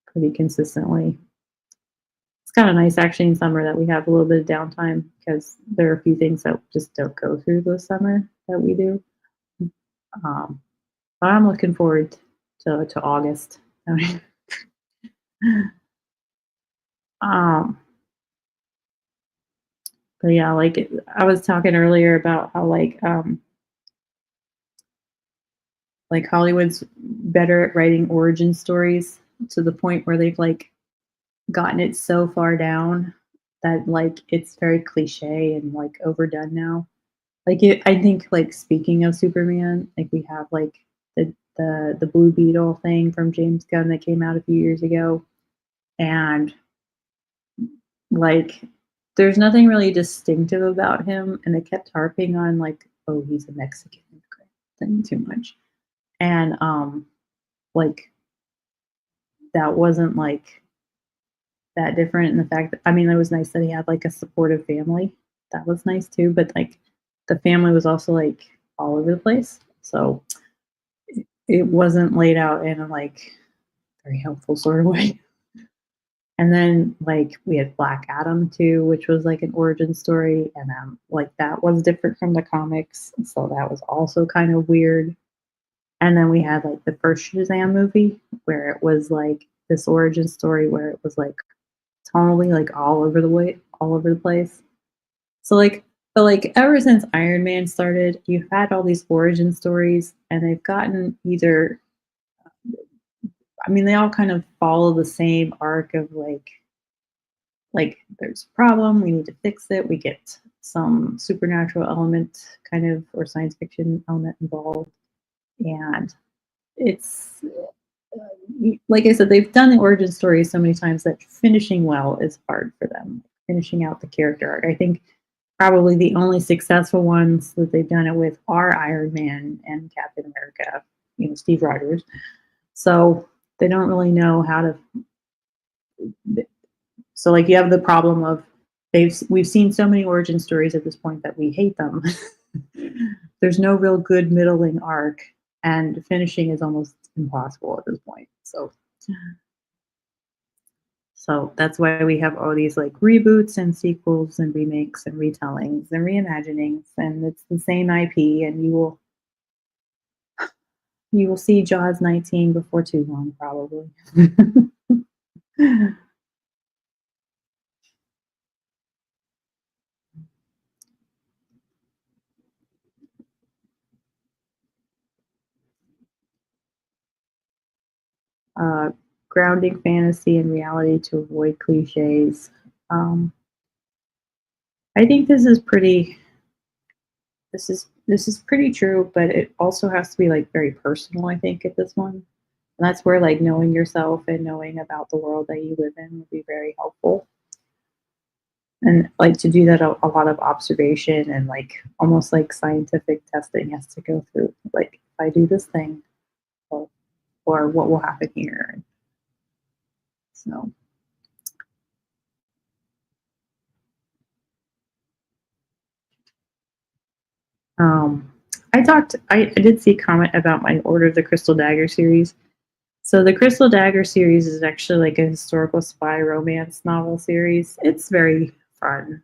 pretty consistently. It's kind of nice actually in summer that we have a little bit of downtime because there are a few things that just don't go through the summer that we do. Um, but I'm looking forward to August. um, but yeah, I was talking earlier about how like Hollywood's better at writing origin stories to the point where they've like gotten it so far down that like it's very cliche and like overdone now. I think like speaking of Superman, like we have like the Blue Beetle thing from James Gunn that came out a few years ago, and like there's nothing really distinctive about him, and they kept harping on like, oh, he's a Mexican immigrant thing too much, and like that wasn't like that different in the fact that, I mean, it was nice that he had like a supportive family. That was nice too, but like the family was also like all over the place. So it wasn't laid out in a like very helpful sort of way. And then like we had Black Adam too, which was like an origin story, and like that was different from the comics, so that was also kind of weird. And then we had like the first Shazam movie where it was like this origin story where it was like tonally like all over the place. So like, but like ever since Iron Man started, you've had all these origin stories, and they've gotten either, I mean, they all kind of follow the same arc of like there's a problem, we need to fix it, we get some supernatural element kind of or science fiction element involved, and it's like I said, they've done the origin story so many times that finishing well is hard for them. Finishing out the character arc, I think probably the only successful ones that they've done it with are Iron Man and Captain America, Steve Rogers. So they don't really know how to. So like you have the problem of we've seen so many origin stories at this point that we hate them. There's no real good middling arc, and finishing is almost impossible at this point. So that's why we have all these like reboots and sequels and remakes and retellings and reimaginings, and it's the same IP, and you will see Jaws 19 before too long, probably. uh, Grounding fantasy and reality to avoid cliches. Um, I think this is pretty true, but it also has to be like very personal. I think at this one, and that's where like knowing yourself and knowing about the world that you live in would be very helpful. And like to do that, a lot of observation and like almost like scientific testing has to go through. Like if I do this thing, or, or what will happen here. So um, I did see a comment about my Order of the Crystal Dagger series. So the Crystal Dagger series is actually like a historical spy romance novel series. It's very fun.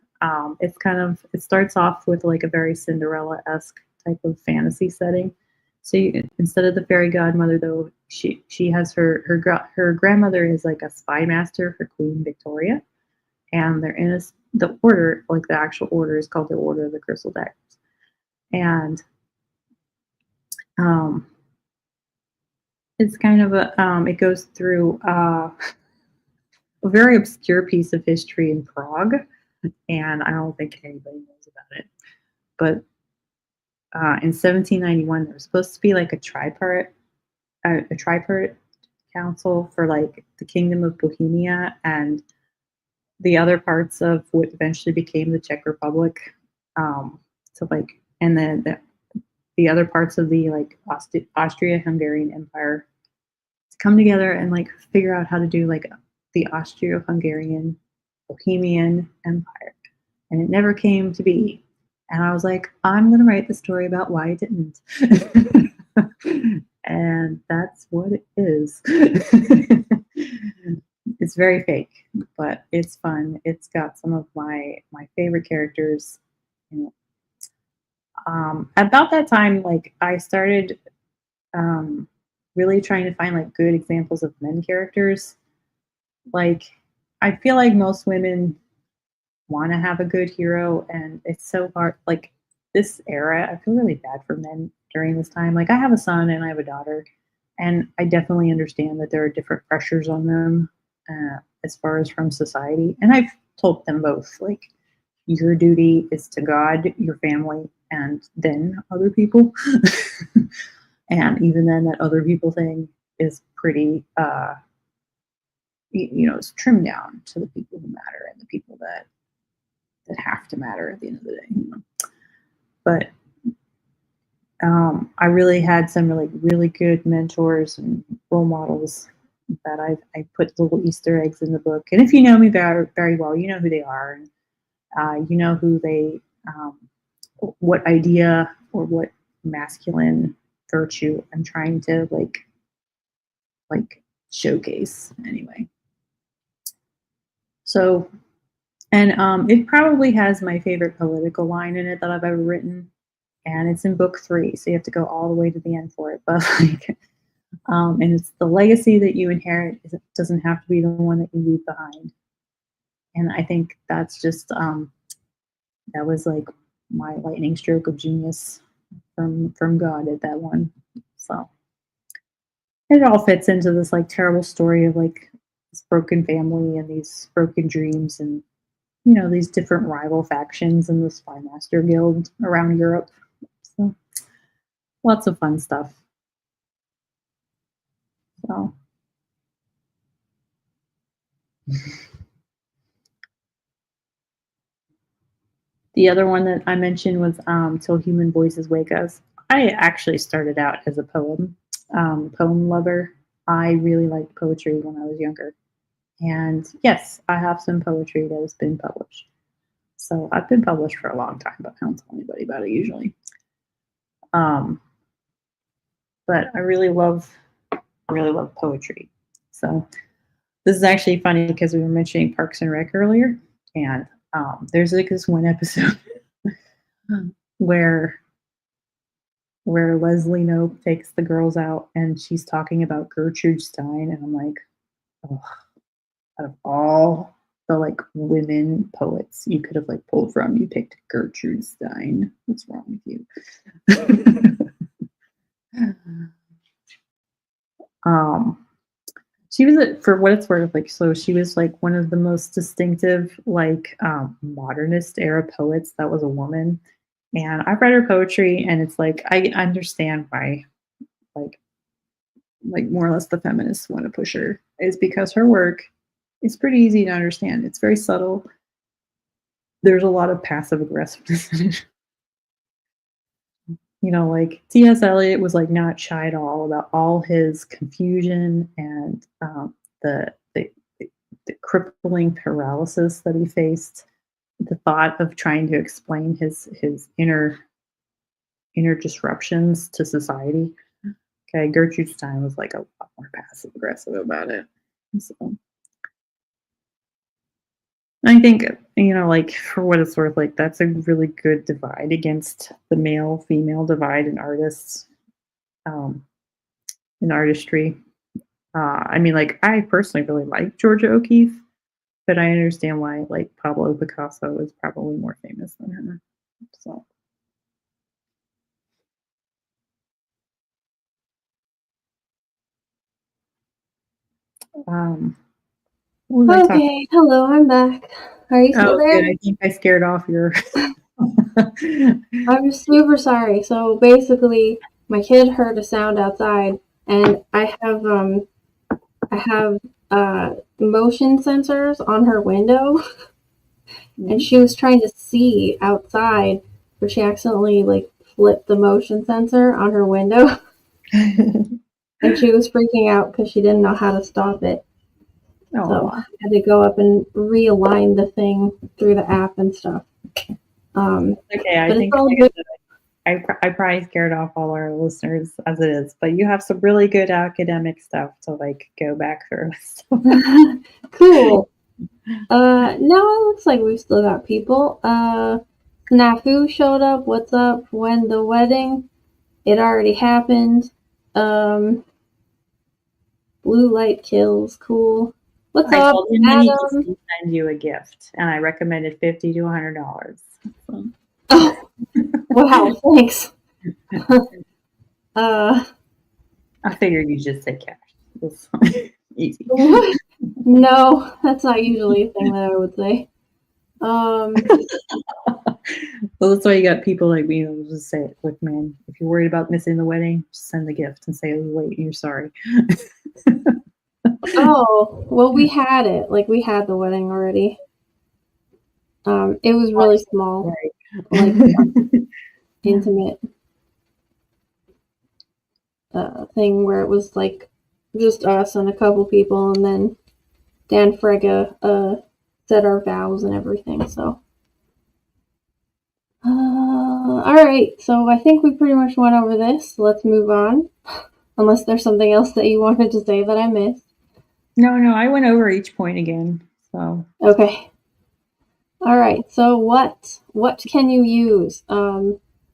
It starts off with like a very Cinderella-esque type of fantasy setting. So instead of the fairy godmother, though, she has her grandmother is like a spy master for Queen Victoria, and they're in the order, like the actual order is called the Order of the Crystal Daggers, and um, it's kind of it goes through a very obscure piece of history in Prague, and I don't think anybody knows about it. But in 1791, there was supposed to be like a tripartite council for like the Kingdom of Bohemia and the other parts of what eventually became the Czech Republic. So like, and then the other parts of the like Austria-Hungarian Empire to come together and like figure out how to do like the Austro-Hungarian Bohemian Empire. And it never came to be. And I was like, I'm going to write the story about why it didn't. And that's what it is. It's very fake, but it's fun. It's got some of my favorite characters. About that time, like I started really trying to find like good examples of men characters. Like I feel like most women want to have a good hero, and it's so hard. Like this era, I feel really bad for men during this time. Like I have a son and I have a daughter, and I definitely understand that there are different pressures on them as far as from society. And I've told them both, like, your duty is to God, your family, and then other people. And even then, that other people thing is pretty, it's trimmed down to the people who matter and the people that have to matter at the end of the day. But I really had some really good mentors and role models that I put little Easter eggs in the book. And if you know me very, very well, you know who they are. And you know who they, what idea or what masculine virtue I'm trying to like showcase anyway. So, and it probably has my favorite political line in it that I've ever written. and it's in book 3, so you have to go all the way to the end for it. But like, and it's the legacy that you inherit. It doesn't have to be the one that you leave behind. And I think that's just that was like my lightning stroke of genius from God at that one. So it all fits into this like terrible story of like this broken family and these broken dreams and these different rival factions in the Spy Master Guild around Europe. So lots of fun stuff. So the other one that I mentioned was Till Human Voices Wake Us. I actually started out as a poem lover. I really liked poetry when I was younger. And yes, I have some poetry that has been published. So I've been published for a long time, but I don't tell anybody about it usually. But I really love poetry. So this is actually funny because we were mentioning Parks and Rec earlier, and there's like this one episode where Leslie Knope takes the girls out and she's talking about Gertrude Stein, and I'm like, oh, out of all the like women poets you could have like pulled from, you picked Gertrude Stein. What's wrong with you? She was, for what it's worth, like, so she was like one of the most distinctive like modernist era poets that was a woman. And I've read her poetry, and it's like I understand why like more or less the feminists want to push her, is because her work is pretty easy to understand. It's very subtle. There's a lot of passive aggressiveness in it. Like T.S. Eliot was like not shy at all about all his confusion and the crippling paralysis that he faced. The thought of trying to explain his inner disruptions to society. Okay, Gertrude Stein was like a lot more passive aggressive about it. So I think, like for what it's worth, like that's a really good divide against the male-female divide in artists, in artistry. I mean, like I personally really like Georgia O'Keeffe, but I understand why like Pablo Picasso is probably more famous than her. So. Okay, hello, I'm back. Are you still there? Good. I think I scared off your. I'm super sorry. So basically, my kid heard a sound outside, and I have motion sensors on her window, and she was trying to see outside, but she accidentally like flipped the motion sensor on her window, and she was freaking out because she didn't know how to stop it. So I had to go up and realign the thing through the app and stuff. Okay, I think I probably scared off all our listeners as it is, but you have some really good academic stuff to like go back through. Cool. Now it looks like we've still got people. Snafu showed up. What's up? When the wedding? It already happened. Blue light kills. Cool. What's up, told him Adam? He could send you a gift, and I recommended $50 to $100. So. Oh, wow! Thanks. I figured you just say cash. It's easy. No, that's not usually a thing that I would say. Well, that's why you got people like me that just say, "Look, man, if you're worried about missing the wedding, just send the gift and say it was late and you're sorry." Oh, well, we had it. Like, we had the wedding already. It was really small, right. Like intimate thing where it was like just us and a couple people, and then Dan Frega said our vows and everything. So, all right. So I think we pretty much went over this. Let's move on. Unless there's something else that you wanted to say that I missed. No, I went over each point again. So okay. All right. So what can you use?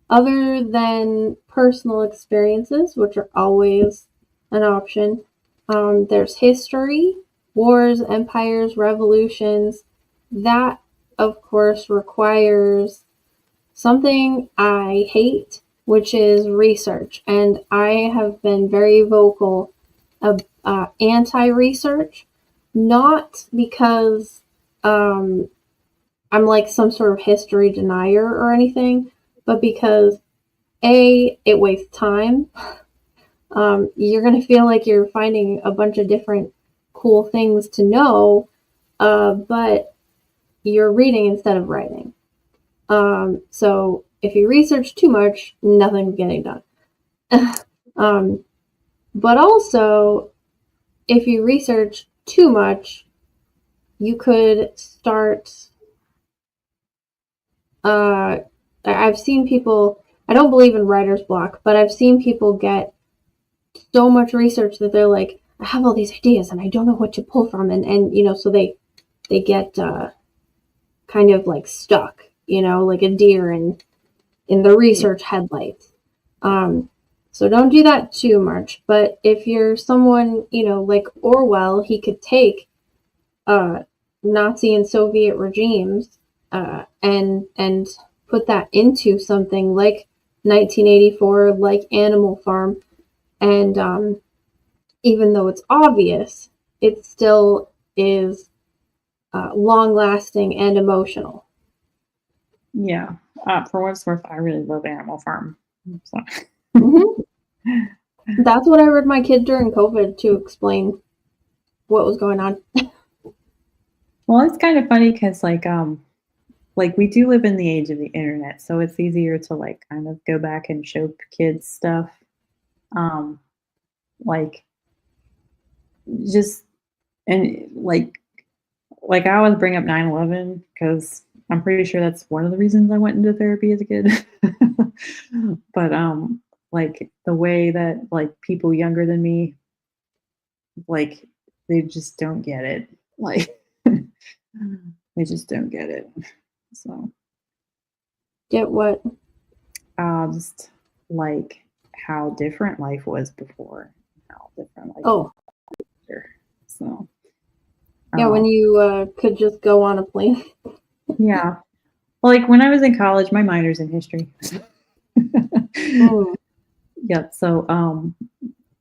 other than personal experiences, which are always an option. There's history, wars, empires, revolutions. That, of course, requires something I hate, which is research. And I have been very vocal of anti-research, not because I'm like some sort of history denier or anything, but because it wastes time. You're going to feel like you're finding a bunch of different cool things to know, but you're reading instead of writing. So if you research too much, nothing's getting done. But also, if you research too much, you could start. I've seen people. I don't believe in writer's block, but I've seen people get so much research that they're like, I have all these ideas and I don't know what to pull from, and so they get kind of like stuck, like a deer in the research headlights. So don't do that too much. But if you're someone, like Orwell, he could take Nazi and Soviet regimes and put that into something like 1984, like Animal Farm, and even though it's obvious, it still is long-lasting and emotional. Yeah. For what it's worth, I really love Animal Farm. So. Mm-hmm. That's what I read my kid during COVID to explain what was going on. Well, it's kind of funny because like we do live in the age of the internet, so it's easier to like kind of go back and show kids stuff. Like just and like I always bring up 9/11 because I'm pretty sure that's one of the reasons I went into therapy as a kid. But like the way that like people younger than me, like they just don't get it. Like they just don't get it. So Get what? just like how different life was before, how different life Oh, was after. So yeah, when you could just go on a plane. yeah. Well, like when I was in college, my minor's in history. Mm. Yeah. So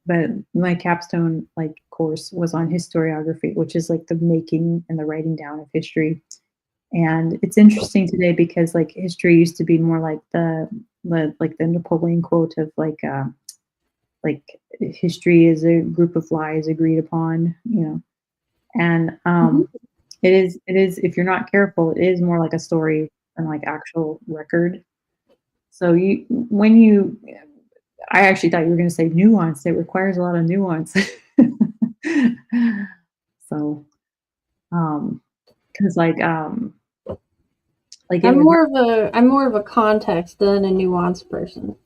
but my capstone like course was on historiography, which is like the making and the writing down of history. And it's interesting today because like history used to be more like the Napoleon quote of like history is a group of lies agreed upon, and Mm-hmm. it is if you're not careful, it is more like a story than like actual record. So I actually thought you were going to say nuance. It requires a lot of nuance. So because like I'm more of a context than a nuance person.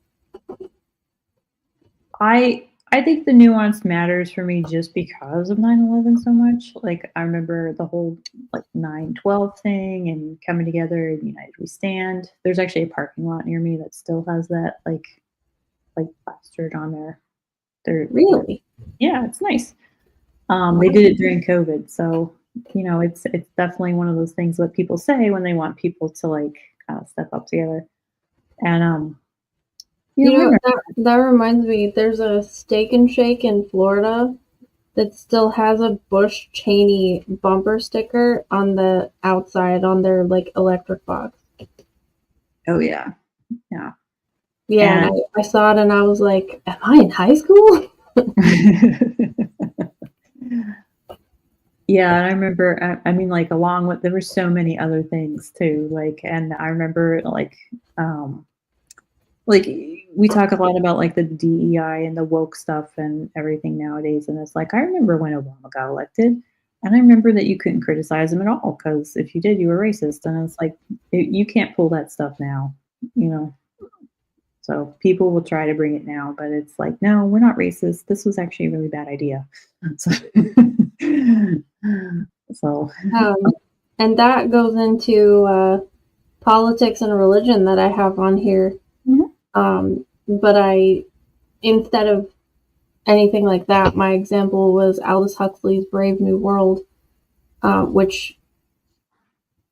I think the nuance matters for me just because of 9/11 so much. Like I remember the whole like 9/12 thing and coming together and United We Stand. There's actually a parking lot near me that still has that like plastered on there. Really? Yeah, it's nice. They did it during COVID, so it's definitely one of those things that people say when they want people to like kind of step up together. And That reminds me, there's a Steak and Shake in Florida that still has a Bush Cheney bumper sticker on the outside on their like electric box. oh yeah, yeah. Yeah, and I saw it and I was like, am I in high school? Yeah, and I remember. I mean, like along with there were so many other things too. Like, and I remember like we talk a lot about like the DEI and the woke stuff and everything nowadays, and it's like I remember when Obama got elected, and I remember that you couldn't criticize him at all because if you did, you were racist, and it's like you can't pull that stuff now, So people will try to bring it now, but it's like, no, we're not racist. This was actually a really bad idea. So and that goes into politics and religion that I have on here. Mhm. But instead of anything like that, my example was Aldous Huxley's Brave New World, which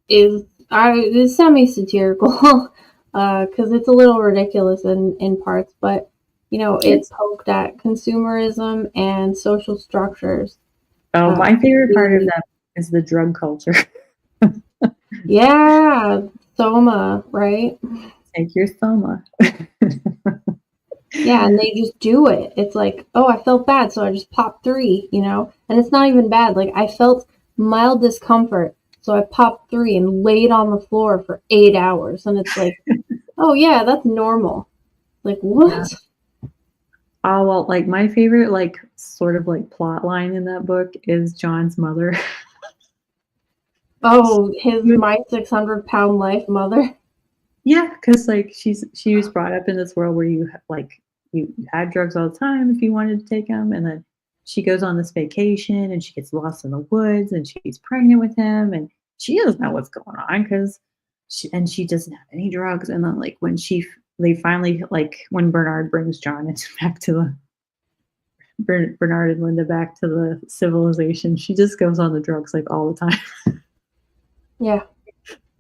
is semi-satirical because it's a little ridiculous in parts, but it poked at consumerism and social structures. Oh, my favorite part of that is the drug culture. Yeah, Soma, right? Take your Soma. Yeah, and they just do it. It's like, oh, I felt bad, so I just popped 3, and it's not even bad. Like, I felt mild discomfort, so I popped 3 and laid on the floor for 8 hours, and it's like, oh yeah, that's normal. Like, what? Yeah. Oh, well, like my favorite, like sort of like plot line in that book is John's mother. Oh, my 600-pound life mother. Yeah, because like she was brought up in this world where you had drugs all the time if you wanted to take them, and then she goes on this vacation and she gets lost in the woods and she's pregnant with him and she doesn't know what's going on because she doesn't have any drugs, and then like when they finally, like when Bernard brings John back to the Bernard and Linda back to the civilization, she just goes on the drugs like all the time. Yeah.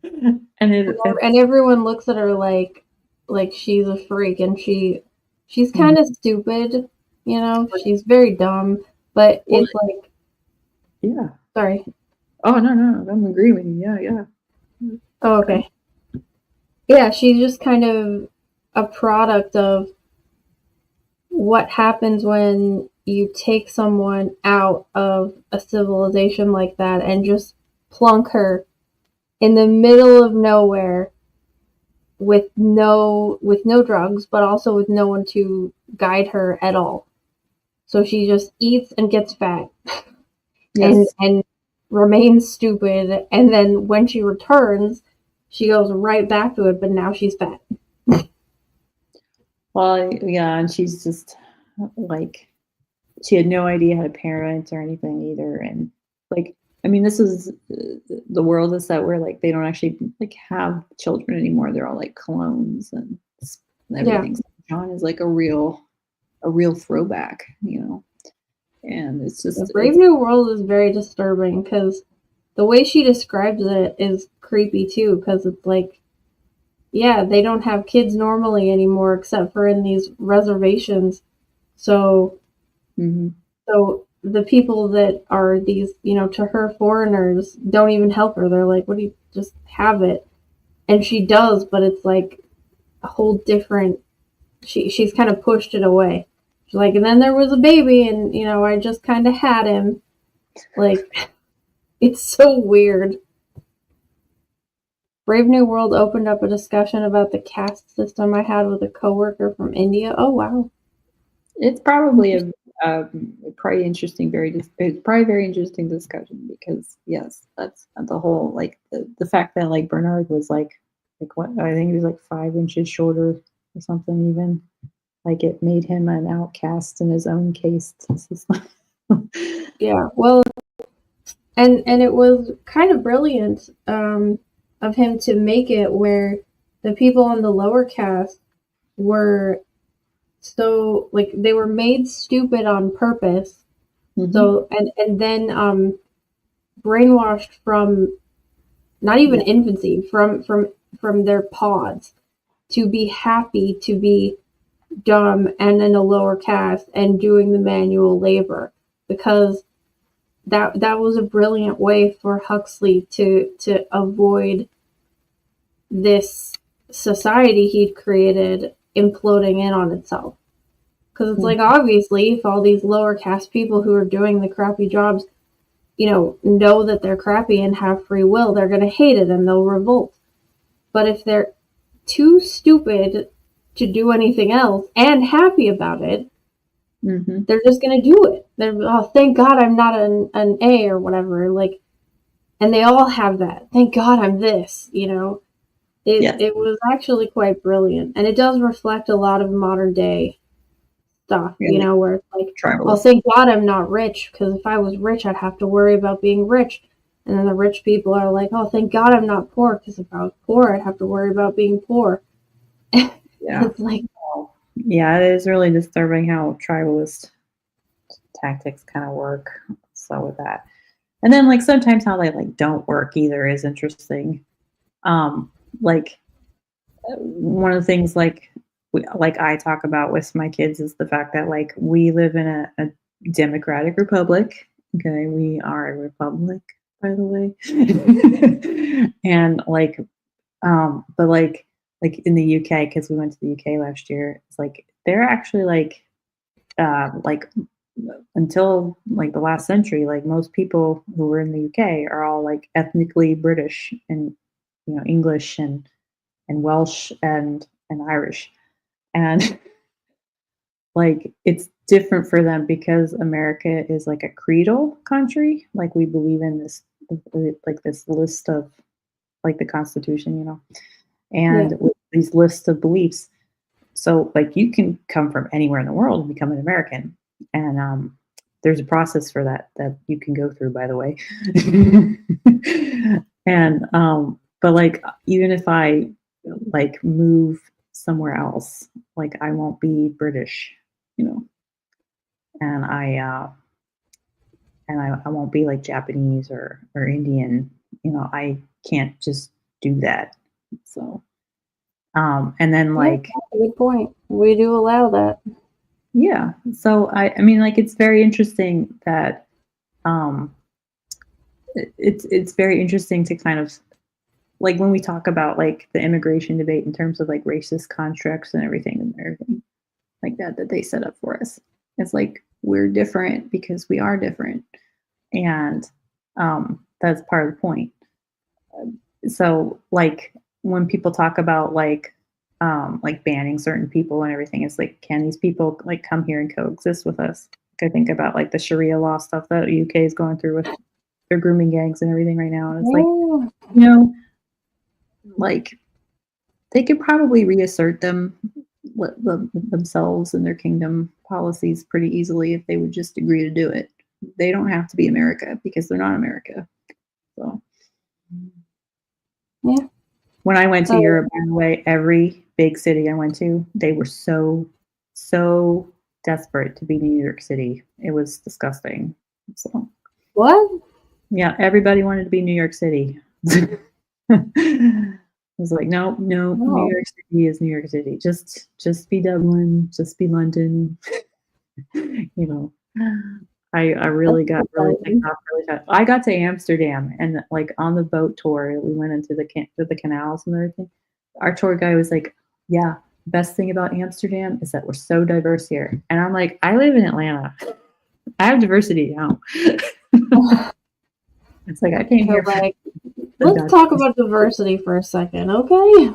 and everyone looks at her like she's a freak, and she's kind of stupid, she's very dumb, but it's like, yeah. Sorry. Oh, no, I'm agreeing with you. Yeah. Oh, okay. Yeah, she's just kind of a product of what happens when you take someone out of a civilization like that and just plunk her in the middle of nowhere with no drugs, but also with no one to guide her at all. So she just eats and gets fat. Yes. and remains stupid, and then when she returns, she goes right back to it, but now she's fat. Well, yeah, and she's just like, she had no idea how to parent or anything either, and like, I mean, this is the world is that where like they don't actually like have children anymore. They're all like clones and everything. Yeah. So John is like a real throwback, and it's just the Brave New World is very disturbing because the way she describes it is creepy too, because it's like, yeah, they don't have kids normally anymore except for in these reservations. So, so the people that are these, to her foreigners don't even help her. They're like, what do you just have it? And she does, but it's like a whole different, she's kind of pushed it away. She's like, and then there was a baby and, I just kind of had him. Like, it's so weird. Brave New World opened up a discussion about the caste system I had with a coworker from India. Oh, wow. It's probably probably interesting, very interesting discussion because yes, that's the whole, like the fact that like Bernard was like what, I think he was like 5 inches shorter or something, even like it made him an outcast in his own caste system. Yeah, well, and it was kind of brilliant of him to make it where the people on the lower caste were so like they were made stupid on purpose. So and then brainwashed from not even infancy, from their pods to be happy to be dumb and in a lower caste and doing the manual labor, because that was a brilliant way for Huxley to avoid this society he'd created imploding in on itself. Because it's like, obviously, if all these lower caste people who are doing the crappy jobs, know that they're crappy and have free will, they're going to hate it and they'll revolt. But if they're too stupid to do anything else and happy about it, they're just going to do it. They're, oh, thank God I'm not an A or whatever. Like, and they all have that. Thank God I'm this, It was actually quite brilliant. And it does reflect a lot of modern day stuff, where it's like, well, thank God I'm not rich, because if I was rich, I'd have to worry about being rich. And then the rich people are like, oh, thank God I'm not poor, because if I was poor, I'd have to worry about being poor. Yeah. It's like, Yeah, it is really disturbing how tribalist tactics kind of work. So with that. And then like sometimes how they like don't work either is interesting. Um, like one of the things like I talk about with my kids is the fact that like we live in a democratic republic. Okay, we are a republic, by the way. And but like in the UK, because we went to the UK last year, it's like they're actually like until like the last century, like most people who were in the UK are all like ethnically British and English and Welsh and Irish. And like it's different for them because America is like a creedal country. Like we believe in this like this list of like the Constitution, yeah, and with these lists of beliefs. So like you can come from anywhere in the world and become an American. And there's a process for that you can go through, by the way. And but like even if I like move somewhere else, like I won't be British, you know, and I won't be like Japanese or Indian, I can't just do that. So and then yeah, like that's a good point. We do allow that. yeah, so I mean like it's very interesting that um it's very interesting to kind of like when we talk about like the immigration debate in terms of like racist constructs and everything like that they set up for us. It's like we're different because we are different, and that's part of the point. So like when people talk about like banning certain people and everything, it's like can these people like come here and coexist with us? Like I think about like the Sharia law stuff that the UK is going through with their grooming gangs and everything right now, and it's like Yeah, you know like they could probably reassert themselves and their kingdom policies pretty easily if they would just agree to do it. They don't have to be America because they're not America. So yeah. when I went to So Europe, by the way, every big city I went to, they were so desperate to be New York City. It was disgusting. So what? yeah, everybody wanted to be New York City. I was like, no, no, New No. York City is New York City. Just be Dublin, just be London. you know, I That's really got really ticked exciting. off really fast. I got to Amsterdam and like on the boat tour, we went into the canals and everything. Our tour guy was like, "Yeah, best thing about Amsterdam is that we're so diverse here." And I'm like, "I live in Atlanta. I have diversity now." It's like I came So here for like, the let's Dutch. talk about diversity for a second, okay?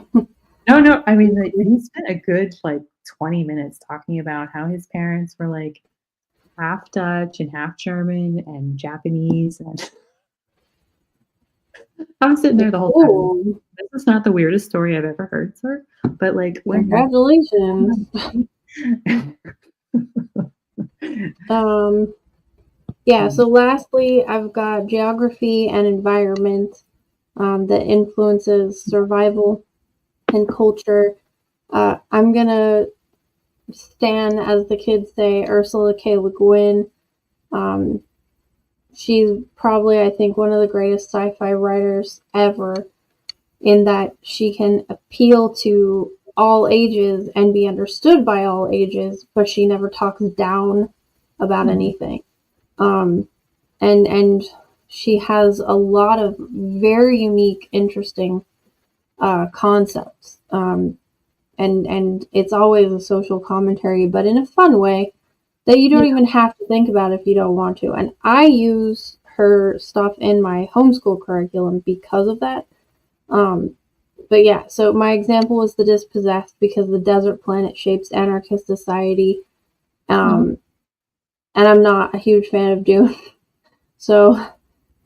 No, I mean, like, he spent a good like 20 minutes talking about how his parents were like half Dutch and half German and Japanese, and I'm sitting there the whole time. Ooh, This is not the weirdest story I've ever heard, sir. But like, when congratulations. Um, yeah, so lastly, I've got geography and environment that influences survival and culture. I'm gonna stan, as the kids say, Ursula K. Le Guin. Um, she's probably, I think, one of the greatest sci-fi writers ever, in that she can appeal to all ages and be understood by all ages, but she never talks down about anything. Um, and she has a lot of very unique, interesting concepts. And it's always a social commentary, but in a fun way that you don't Yeah. even have to think about if you don't want to. And I use her stuff in my homeschool curriculum because of that. Um, but yeah, so my example is The Dispossessed, because the desert planet shapes anarchist society. Oh, Um, and I'm not a huge fan of Dune. So,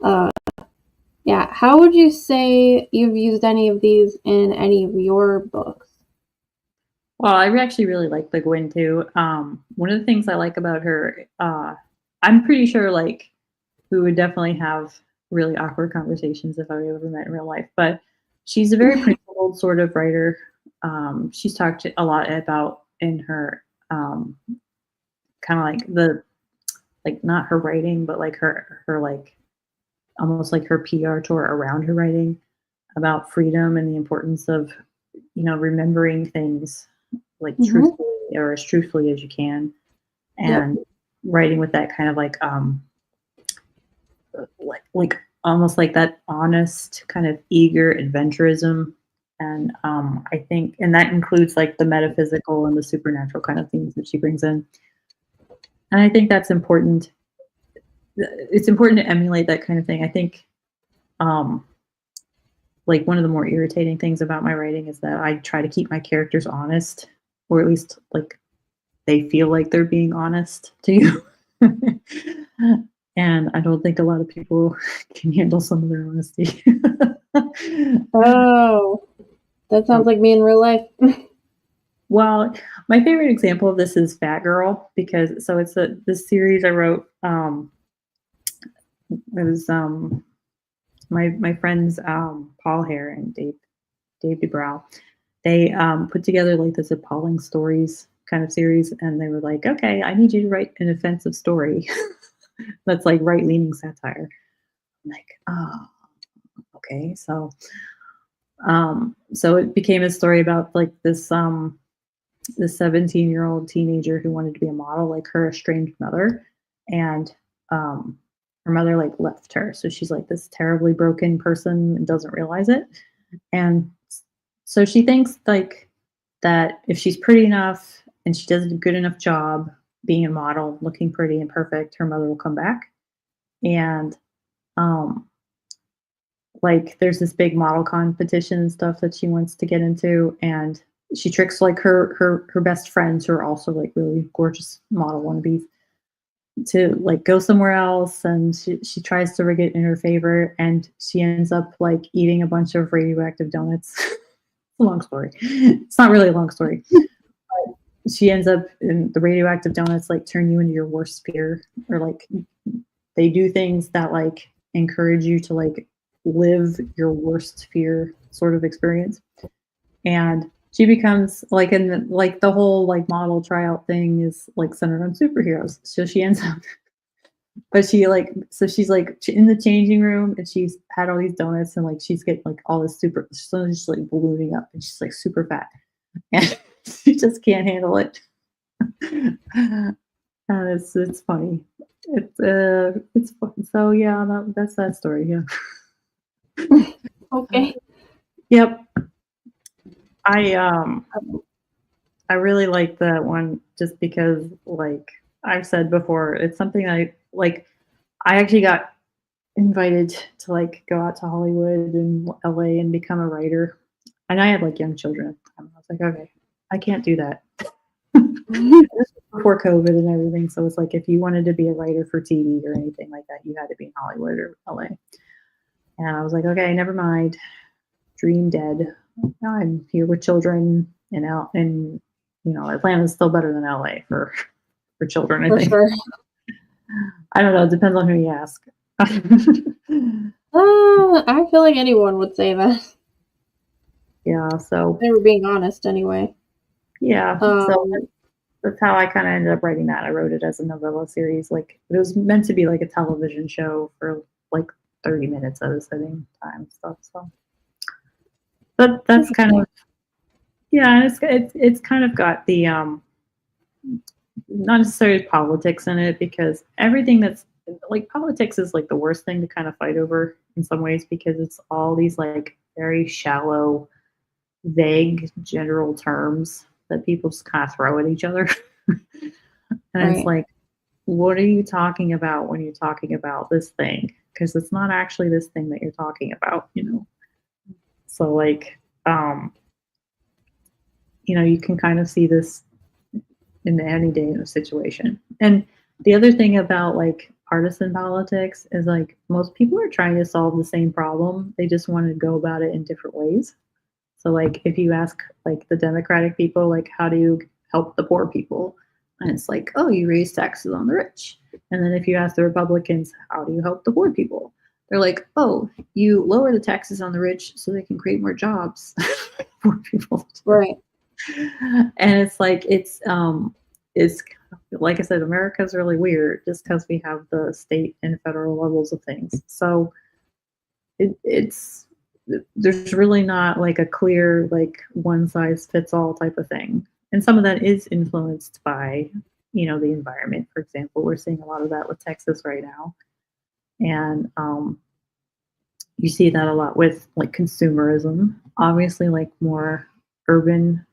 uh, yeah, how would you say you've used any of these in any of your books? well, I actually really like the Gwen too. One of the things I like about her, I'm pretty sure like we would definitely have really awkward conversations if I ever met in real life. But she's a very principled sort of writer. she's talked a lot about in her kind of like the like not her writing, but like her like almost like her PR tour around her writing about freedom and the importance of remembering things like Mhm. truthfully or as truthfully as you can, Yep. and writing with that kind of like almost like that honest kind of eager adventurism. And I think and that includes like the metaphysical and the supernatural kind of things that she brings in, and I think that's important. It's important to emulate that kind of thing. I think um like one of the more irritating things about my writing is that I try to keep my characters honest, or at least like they feel like they're being honest to you. And I don't think a lot of people can handle some of their honesty. Oh, that sounds like me in real life. Well, my favorite example of this is Fat Girl, because so it's this series I wrote. It was my friends Paul Hare and Dave DeBrow. They put together like this appalling stories kind of series, and they were like, "Okay, I need you to write an offensive story that's like right leaning satire." I'm like, oh, okay. So it became a story about like this 17-year-old teenager who wanted to be a model, like her estranged mother, and um, her mother like left her, so she's like this terribly broken person and doesn't realize it, and so she thinks like that if she's pretty enough and she does a good enough job being a model, looking pretty and perfect, her mother will come back. And um, like there's this big model competition and stuff that she wants to get into, and she tricks like her best friends who are also like really gorgeous model wannabes to like go somewhere else, and she tries to rig it in her favor, and she ends up like eating a bunch of radioactive donuts. It's a long story. It's not really a long story. She ends up in the radioactive donuts like turn you into your worst fear, or like they do things that like encourage you to like live your worst fear sort of experience. And she becomes like like the whole like model tryout thing is like centered on superheroes, so she ends up but she like so she's like in the changing room, and she's had all these donuts, and like she's getting like all this super, so she's like ballooning up, and she's like super fat, and she just can't handle it. And it's funny. It's fun. So yeah, that's that story. Yeah. Okay. Yep. I I really like that one just because like I've said before, it's something I like. I actually got invited to like go out to Hollywood and LA and become a writer. And I had like young children. I was like, okay, I can't do that. This was before COVID and everything. So it's like if you wanted to be a writer for TV or anything like that, you had to be in Hollywood or LA. And I was like, okay, never mind. Dream dead. Now I'm here with children and Atlanta's still better than LA for children, I For think. sure. I don't know, it depends on who you ask. I feel like anyone would say that. Yeah, so They were being honest anyway. yeah, so Um, that's how I kind of ended up writing that. I wrote it as a novella series. Like it was meant to be like a television show for like 30 minutes at a sitting time and stuff. So that's kind of yeah, it's kind of got the not necessarily politics in it, because everything that's like politics is like the worst thing to kind of fight over in some ways, because it's all these like very shallow, vague general terms that people just kind of throw at each other. And it's right. like, what are you talking about when you're talking about this thing? Because it's not actually this thing that you're talking about. So like, you can kind of see this in any day in a situation. And the other thing about like partisan politics is like most people are trying to solve the same problem. They just want to go about it in different ways. So like if you ask like the Democratic people, like how do you help the poor people? And it's like, oh, you raise taxes on the rich. And then if you ask the Republicans, how do you help the poor people? they're like, oh, you lower the taxes on the rich so they can create more jobs for people. Right. And it's like, it's like I said, America's really weird just because we have the state and federal levels of things. So it's there's really not like a clear, like one size fits all type of thing. And some of that is influenced by, the environment. For example, we're seeing a lot of that with Texas right now. And you see that a lot with like consumerism. Obviously, like more urban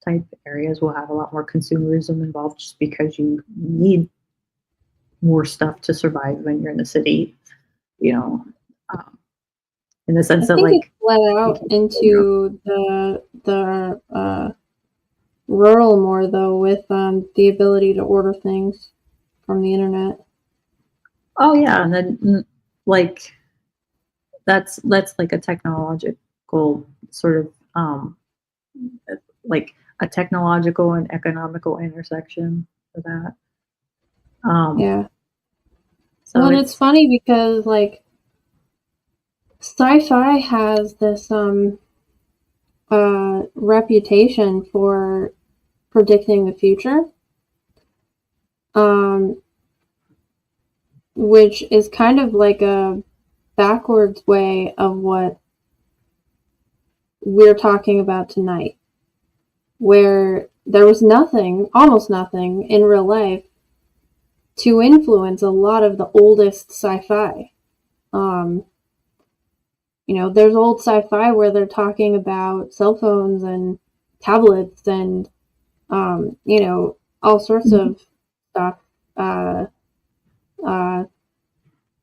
type areas will have a lot more consumerism involved just because you need more stuff to survive when you're in the city, you know, in the I sense that think like, it's let out into the rural more though, with the ability to order things from the internet. oh yeah, and then like that's like a technological sort of like a technological and economical intersection for that. Yeah. So Well, and it's funny because like sci-fi has this reputation for predicting the future, which is kind of like a backwards way of what we're talking about tonight, where there was nothing, almost nothing in real life to influence a lot of the oldest sci-fi. There's old sci-fi where they're talking about cell phones and tablets and all sorts of stuff.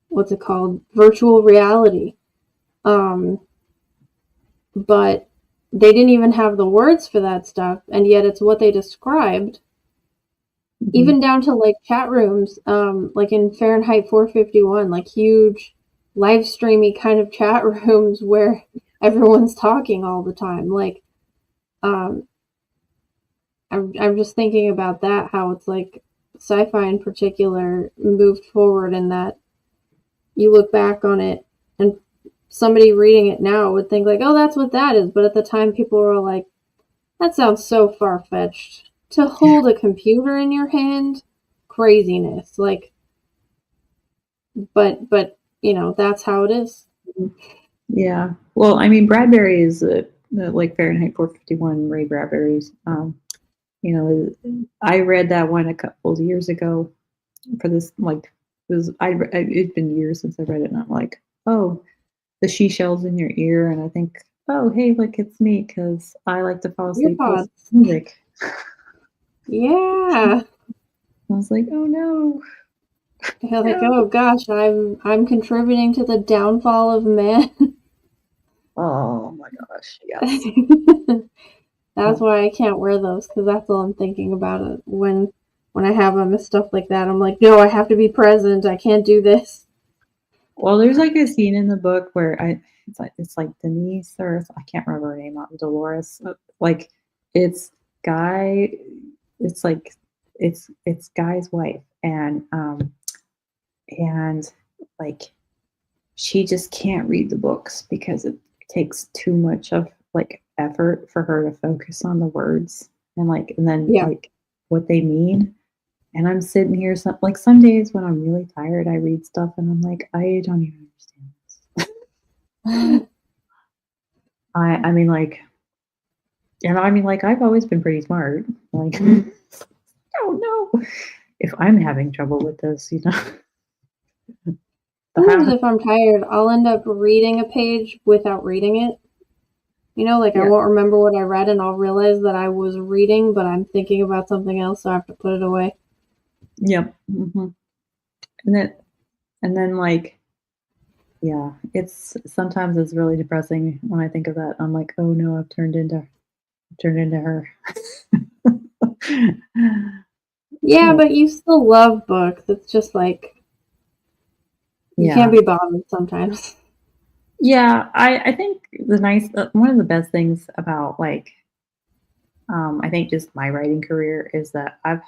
What's it called? Virtual reality. But they didn't even have the words for that stuff, and yet it's what they described. Even down to like chat rooms, like in Fahrenheit 451, like huge live streamy kind of chat rooms where everyone's talking all the time. Like, I'm just thinking about that, how it's like sci-fi in particular moved forward in that you look back on it and somebody reading it now would think like, oh, that's what that is. But at the time people were like, that sounds so far-fetched. To hold a computer in your hand, craziness. Like, but that's how it is. Yeah. Well, I mean, Bradbury is like Fahrenheit 451, Ray Bradbury's. I read that one a couple of years ago for this, like, it'd been years since I read it, and I'm like, oh, the she shells in your ear, and I think, oh, hey, look, it's me, because I like to fall asleep with music. Yeah. I was like, oh no. You're like, oh gosh, I'm contributing to the downfall of man. Oh my gosh, yes. That's why I can't wear those, because that's all I'm thinking about it when I have them and stuff like that. I'm like, no, I have to be present. I can't do this. Well, there's like a scene in the book where it's like Denise, or I can't remember her name, Dolores. Like it's Guy. It's like it's Guy's wife, and like she just can't read the books because it takes too much of like effort for her to focus on the words and then like what they mean. And I'm sitting here, some days when I'm really tired, I read stuff and I'm like, I don't even understand this. I mean, like, I've always been pretty smart. Like, I don't know if I'm having trouble with this, Sometimes if I'm tired, I'll end up reading a page without reading it. I won't remember what I read and I'll realize that I was reading, but I'm thinking about something else, so I have to put it away. Yep. Mm-hmm. And then like, yeah, sometimes it's really depressing when I think of that. I'm like, oh no, I've turned into her. Yeah, but you still love books. It's just like you can't be bothered sometimes. Yeah, I think one of the best things about like I think just my writing career is that I've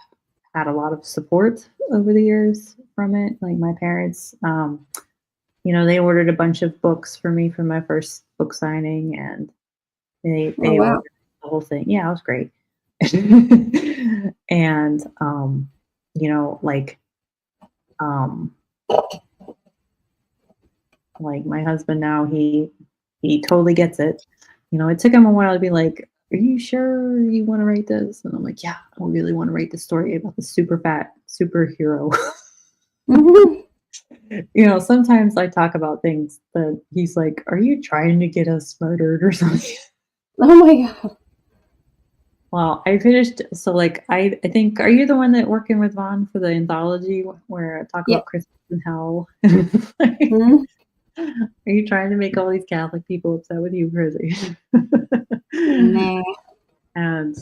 had a lot of support over the years from it. Like my parents they ordered a bunch of books for me for my first book signing, and Oh they wow. ordered the whole thing. Yeah, it was great. And like um like my husband now, he totally gets it. It took him a while to be like, "Are you sure you want to write this?" And I'm like, "Yeah, I really want to write the story about the super fat superhero." Mhm. Sometimes I talk about things that he's like, "Are you trying to get us murdered or something?" Oh my god. Well, I finished. So, like, I think, are you the one that working with Vaughn for the anthology where I talk Yeah. about Christmas in hell? Mhm. Are you trying to make all these Catholic people upset with you, crazy? Nah. And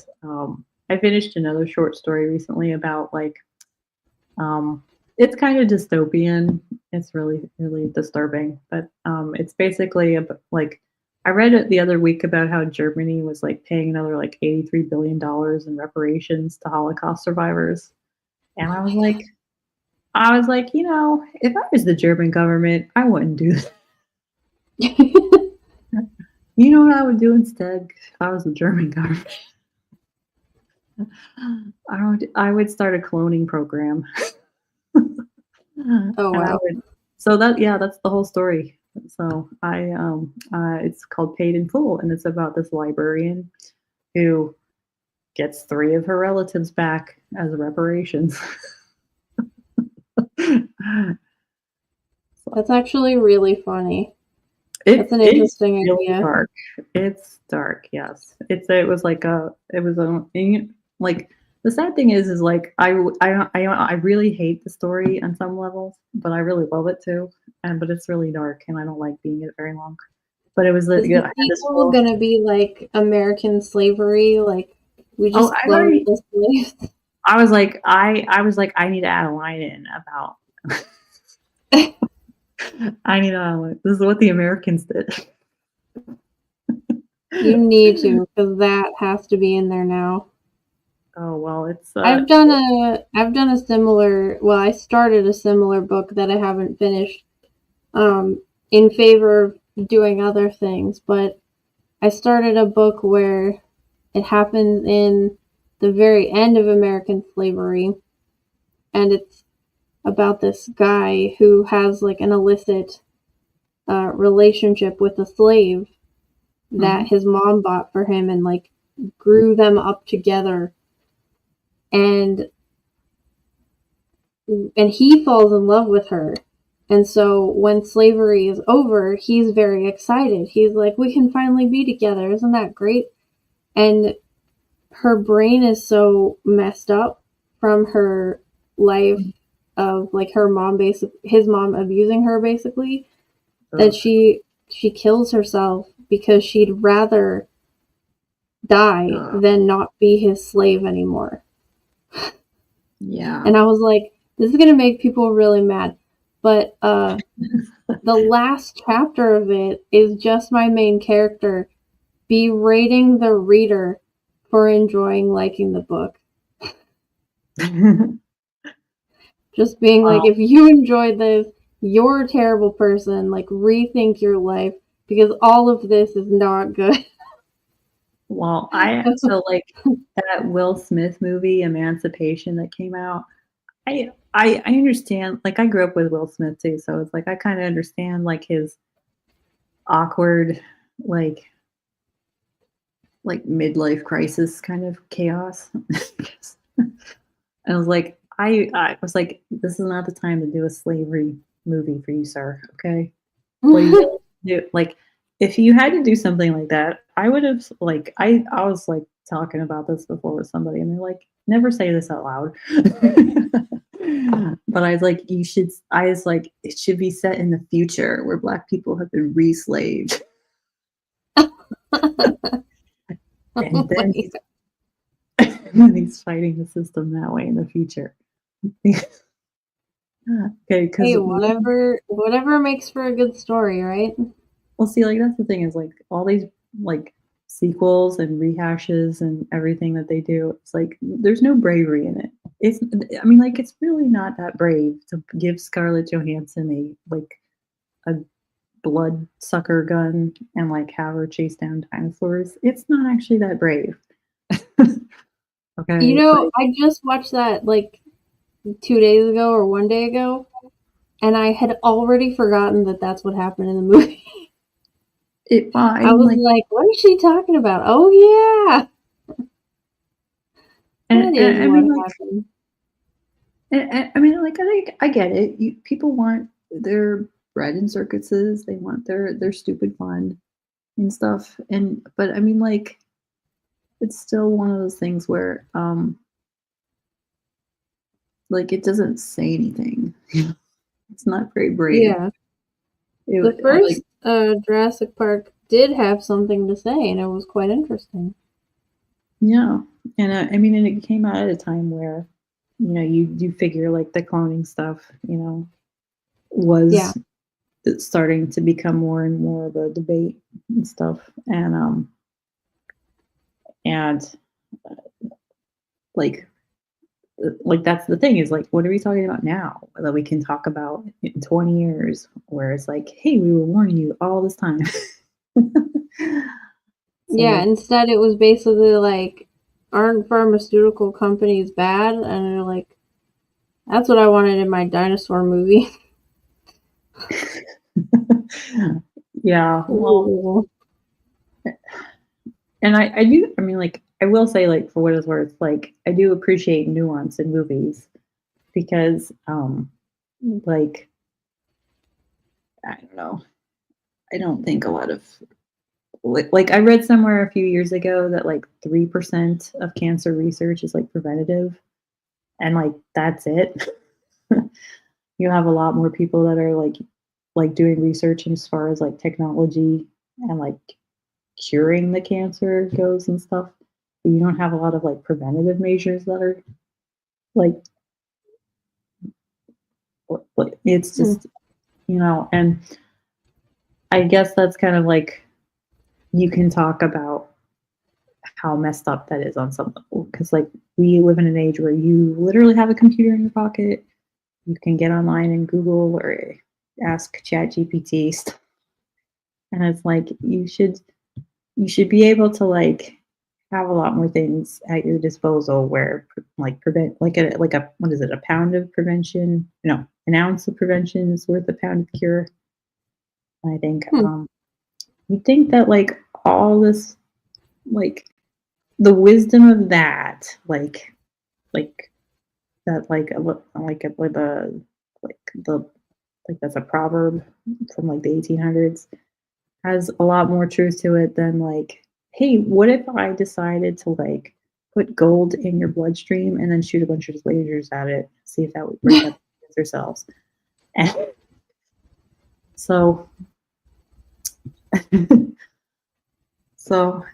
I finished another short story recently about like um, it's kind of dystopian. It's really really disturbing, but it's basically like I read it the other week about how Germany was like paying another like $83 billion in reparations to Holocaust survivors, and Oh I was like, if I was the German government, I wouldn't do that. my god. You know what I would do instead if I was the German government? I would start a cloning program. And Oh I wow. would so that yeah, that's the whole story. So it's called Paid in Full, and it's about this librarian who gets 3 of her relatives back as reparations. So That's actually really funny. That's it an is interesting really idea. dark. It's dark, yes. Like the sad thing is like I really hate the story on some levels, but I really love it too. But it's really dark, and I don't like being it very long. But it was Is yeah, the I had this sequel whole gonna be like American slavery? Like we oh, just I've cloned already the slaves? I was like, I need to add a line in about I need to add a line. This is what the Americans did. You need to, because that has to be in there now. Oh well, it's I've done a similar, well, I started a similar book that I haven't finished, in favor of doing other things, but I started a book where it happens in the very end of American slavery, and it's about this guy who has like an illicit relationship with a slave that mhm. his mom bought for him and like grew them up together, and he falls in love with her. And so when slavery is over, he's very excited. He's like, we can finally be together. Isn't that great? And her brain is so messed up from her life of like his mom abusing her basically, that Ugh. she kills herself because she'd rather die Ugh. than not be his slave anymore. Yeah. And I was like, this is gonna make people really mad. But the last chapter of it is just my main character berating the reader for enjoying liking the book. Just being like, Well, if you enjoyed this, you're a terrible person. Like, rethink your life because all of this is not good. I so like that Will Smith movie, Emancipation, that came out. I understand. Like I grew up with Will Smith too, so it's like I kind of understand like his awkward, like midlife crisis kind of chaos. I was like, I was like, this is not the time to do a slavery movie for you, sir. Okay, what are you gonna do? Like, if you had to do something like that, I would have like I was like talking about this before with somebody, and they're like, never say this out loud. But I was like, you should. I was like, it should be set in the future where Black people have been re-slaved, and Oh my then God. he's fighting the system that way in the future. Okay, because Hey, whatever makes for a good story, right? well, see, like that's the thing is like all these like sequels and rehashes and everything that they do. It's like there's no bravery in it. I mean, like it's really not that brave to give Scarlett Johansson a like a blood sucker gun and like have her chase down dinosaurs. It's not actually that brave. Okay. You know, I just watched that like 2 days ago or 1 day ago, and I had already forgotten that that's what happened in the movie. I was like, what is she talking about? Oh yeah, that is I what mean, like, happened. I mean, like, I get it. People want their bread in circuses. They want their stupid fun and stuff. But I mean, like, it's still one of those things where, like, it doesn't say anything. It's not very brave. Yeah, the first Jurassic Park did have something to say, and it was quite interesting. Yeah, and I mean, and it came out at a time where, you figure like the cloning stuff, Yeah, was starting to become more and more of a debate and stuff, and like that's the thing is like, what are we talking about now that we can talk about in 20 years? Where it's like, hey, we were warning you all this time. yeah. So Instead, it was basically like, aren't pharmaceutical companies bad? And they're like, that's what I wanted in my dinosaur movie. yeah, well, Ooh. and I do, I mean, like, I will say, like, for what it's worth, like, I do appreciate nuance in movies because, like, I don't know, I don't think a lot of, like, I read somewhere a few years ago that, like, 3% of cancer research is, like, preventative, and, like, that's it. You have a lot more people that are, like, doing research as far as, like, technology and, like, curing the cancer goes and stuff. But you don't have a lot of like preventative measures that are like it's Hmm. just and I guess that's kind of like you can talk about how messed up that is on some level because like we live in an age where you literally have a computer in your pocket, you can get online and Google or ask Chat GPT stuff, and it's like you should be able to like have a lot more things at your disposal where like prevent like a what is it, a pound of prevention, no, an ounce of prevention is worth a pound of cure. And I think Hmm. you think that like all this like the wisdom of that like that like a like the like that's a proverb from like the 1800s has a lot more truth to it than like, hey, what if I decided to like put gold in your bloodstream and then shoot a bunch of lasers at it, see if that would break up the cancer cells. And so, so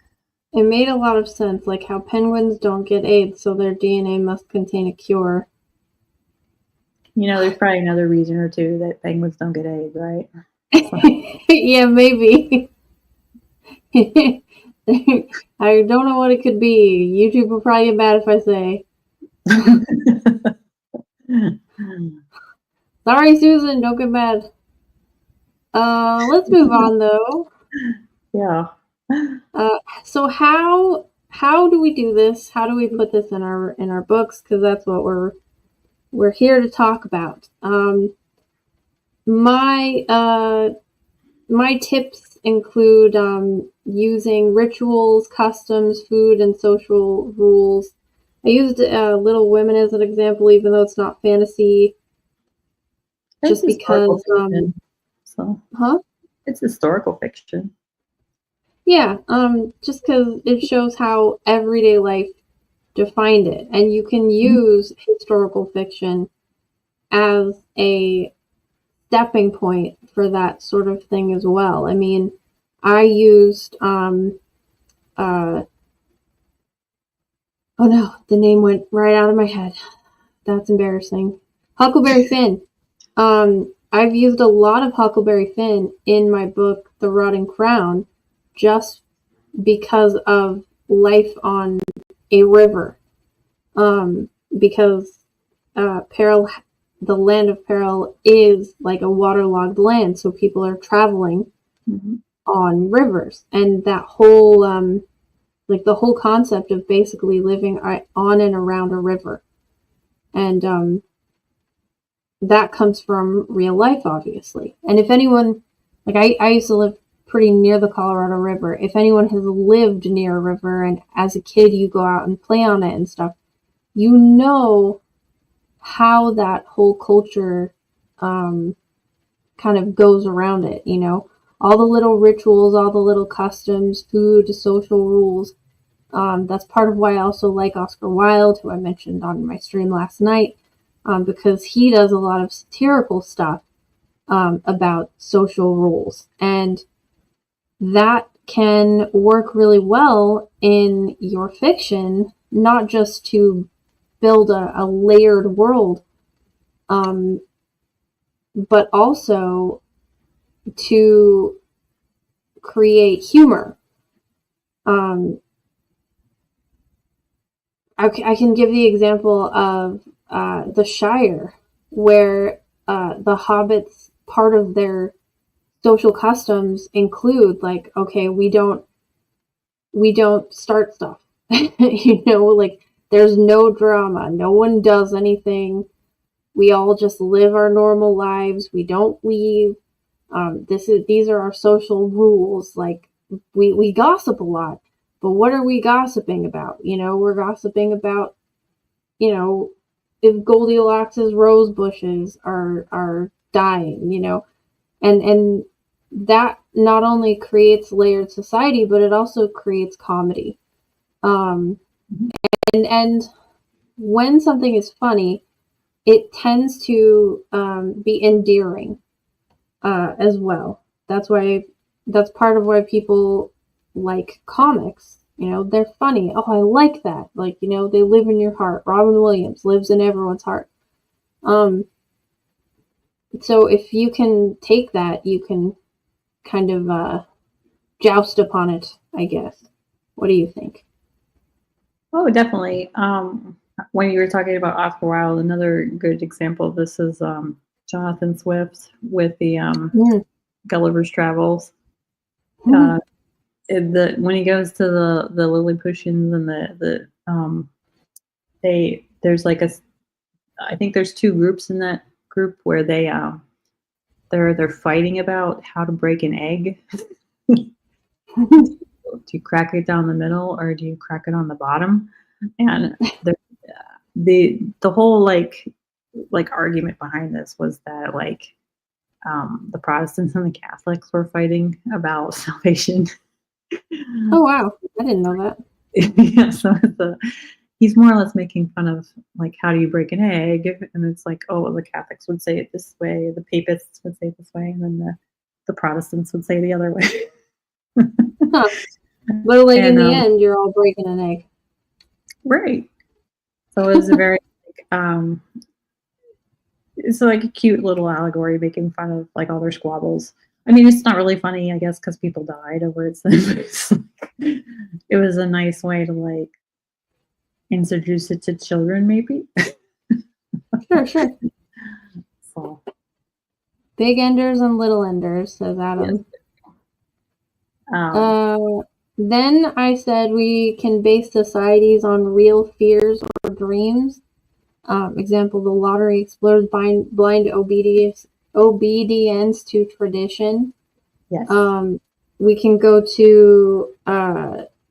It made a lot of sense, like how penguins don't get AIDS, so their DNA must contain a cure. there's probably another reason or two that penguins don't get AIDS, right? So. Yeah, maybe. I don't know what it could be. YouTube will probably get mad if I say. Sorry, Susan, don't get mad. Let's move on though. Yeah. So how do we do this? How do we put this in our books? Because that's what we're here to talk about. My tips include using rituals, customs, food, and social rules. I used Little Women as an example, even though it's not fantasy, It's just historical because. fiction. So Huh? it's historical fiction. Yeah. Just because it shows how everyday life defined it, and you can use historical fiction as a stepping point for that sort of thing as well. I mean, I used uh oh no, the name went right out of my head. That's embarrassing. Huckleberry Finn. I've used a lot of Huckleberry Finn in my book, The Rotting Crown, just because of life on a river. Because Peril the land of peril is like a waterlogged land, so people are traveling on rivers, and that whole like the whole concept of basically living on and around a river, and that comes from real life, obviously. And if anyone, like I used to live pretty near the Colorado River. If anyone has lived near a river and as a kid you go out and play on it and stuff, you know how that whole culture kind of goes around it, you know, all the little rituals, all the little customs, food, social rules. That's part of why I also like Oscar Wilde, who I mentioned on my stream last night, because he does a lot of satirical stuff about social rules, and that can work really well in your fiction, not just to build a layered world, but also to create humor. I can give the example of the Shire, where the hobbits, part of their social customs include, like, okay, we don't start stuff. You know, like, there's no drama, no one does anything, we all just live our normal lives, we don't leave. These are our social rules. Like, we gossip a lot, but what are we gossiping about? You know, we're gossiping about, you know, if Goldilocks's rose bushes are dying, you know, and that not only creates layered society, but it also creates comedy. And when something is funny, it tends to be endearing as well. That's part of why people like comics. You know, they're funny. Oh, I like that. Like, you know, they live in your heart. Robin Williams lives in everyone's heart. So if you can take that, you can kind of joust upon it, I guess. What do you think? Oh, definitely. When you were talking about Oscar Wilde, another good example of this is Jonathan Swift with the Gulliver's Travels. When he goes to the Lilliputians and there's like I think there's two groups in that group where they're fighting about how to break an egg. Do you crack it down the middle or do you crack it on the bottom? And the whole like argument behind this was that, like, the Protestants and the Catholics were fighting about salvation. Oh wow, I didn't know that. Yeah, so he's more or less making fun of, like, how do you break an egg? And it's like, oh, well, the Catholics would say it this way, the Papists would say it this way, and then the Protestants would say the other way. Huh. But like, in the end, you're all breaking an egg. Right. So it was a very it's like a cute little allegory making fun of, like, all their squabbles. I mean, it's not really funny, I guess, because people died over it. It was a nice way to, like, introduce it to children, maybe. Sure. So. Big enders and little enders, says Adam. Yes. Then I said we can base societies on real fears or dreams. Example, the lottery explores blind obedience to tradition. Yes. We can go to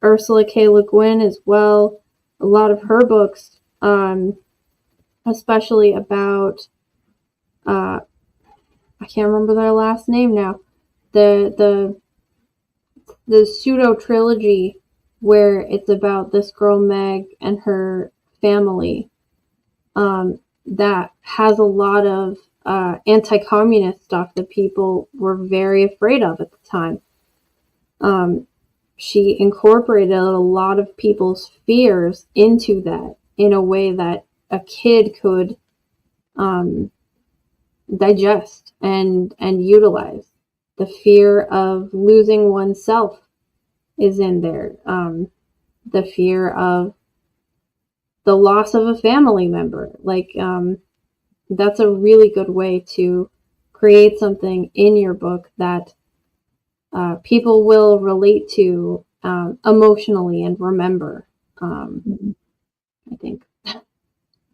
Ursula K. Le Guin as well. A lot of her books, especially about I can't remember their last name now. The pseudo trilogy where it's about this girl Meg and her family, that has a lot of anti-communist stuff that people were very afraid of at the time. She incorporated a lot of people's fears into that in a way that a kid could digest and utilize. The fear of losing oneself is in there. The fear of the loss of a family member. Like, that's a really good way to create something in your book that people will relate to emotionally and remember. I think.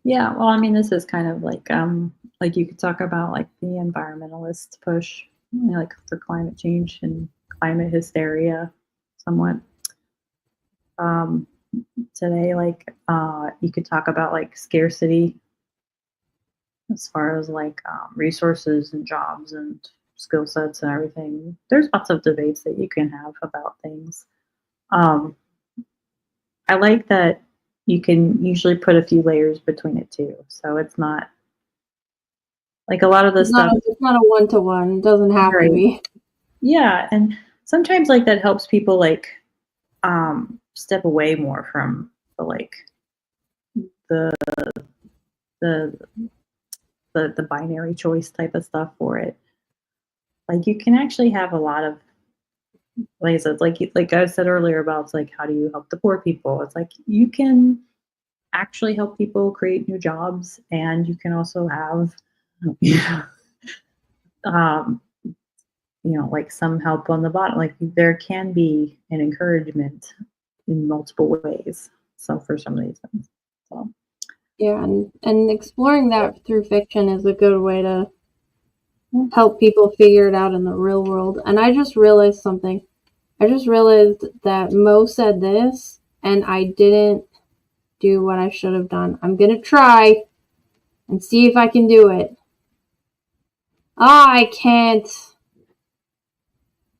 Yeah, well, I mean, this is kind of like you could talk about like the environmentalist push, like for climate change and climate hysteria, somewhat. Um, Today, like you could talk about like scarcity as far as like resources and jobs and skill sets and everything. There's lots of debates that you can have about things. Um, I like that you can usually put a few layers between it too, so it's not like a lot of the stuff. It's not a one-to-one. It doesn't have to Right. be. Yeah, and sometimes like that helps people like step away more from the like the the the binary choice type of stuff for it. Like you can actually have a lot of like I said, like I said earlier about it's like how do you help the poor people? It's like you can actually help people create new jobs, and you can also have um, like some help on the bottom. Like there can be an encouragement in multiple ways. So for some of these things, so Yeah, and exploring that through fiction is a good way to help people figure it out in the real world. And I just realized something. I just realized that Mo said this, and I didn't do what I should have done. I'm gonna try and see if I can do it. Ah, I can't.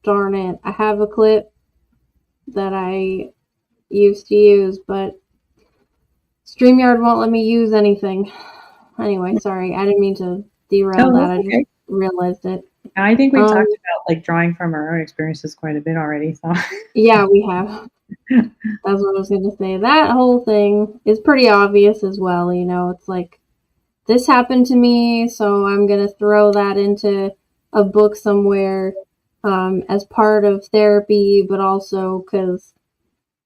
Darn it. I have a clip that I used to use, but StreamYard won't let me use anything. Anyway, sorry. I didn't mean to derail that. I just realized it. I think we talked about like drawing from our own experiences quite a bit already. So yeah, we have. That's what I was going to say. That whole thing is pretty obvious as well. You know, it's like this happened to me, so I'm going to throw that into a book somewhere as part of therapy, but also because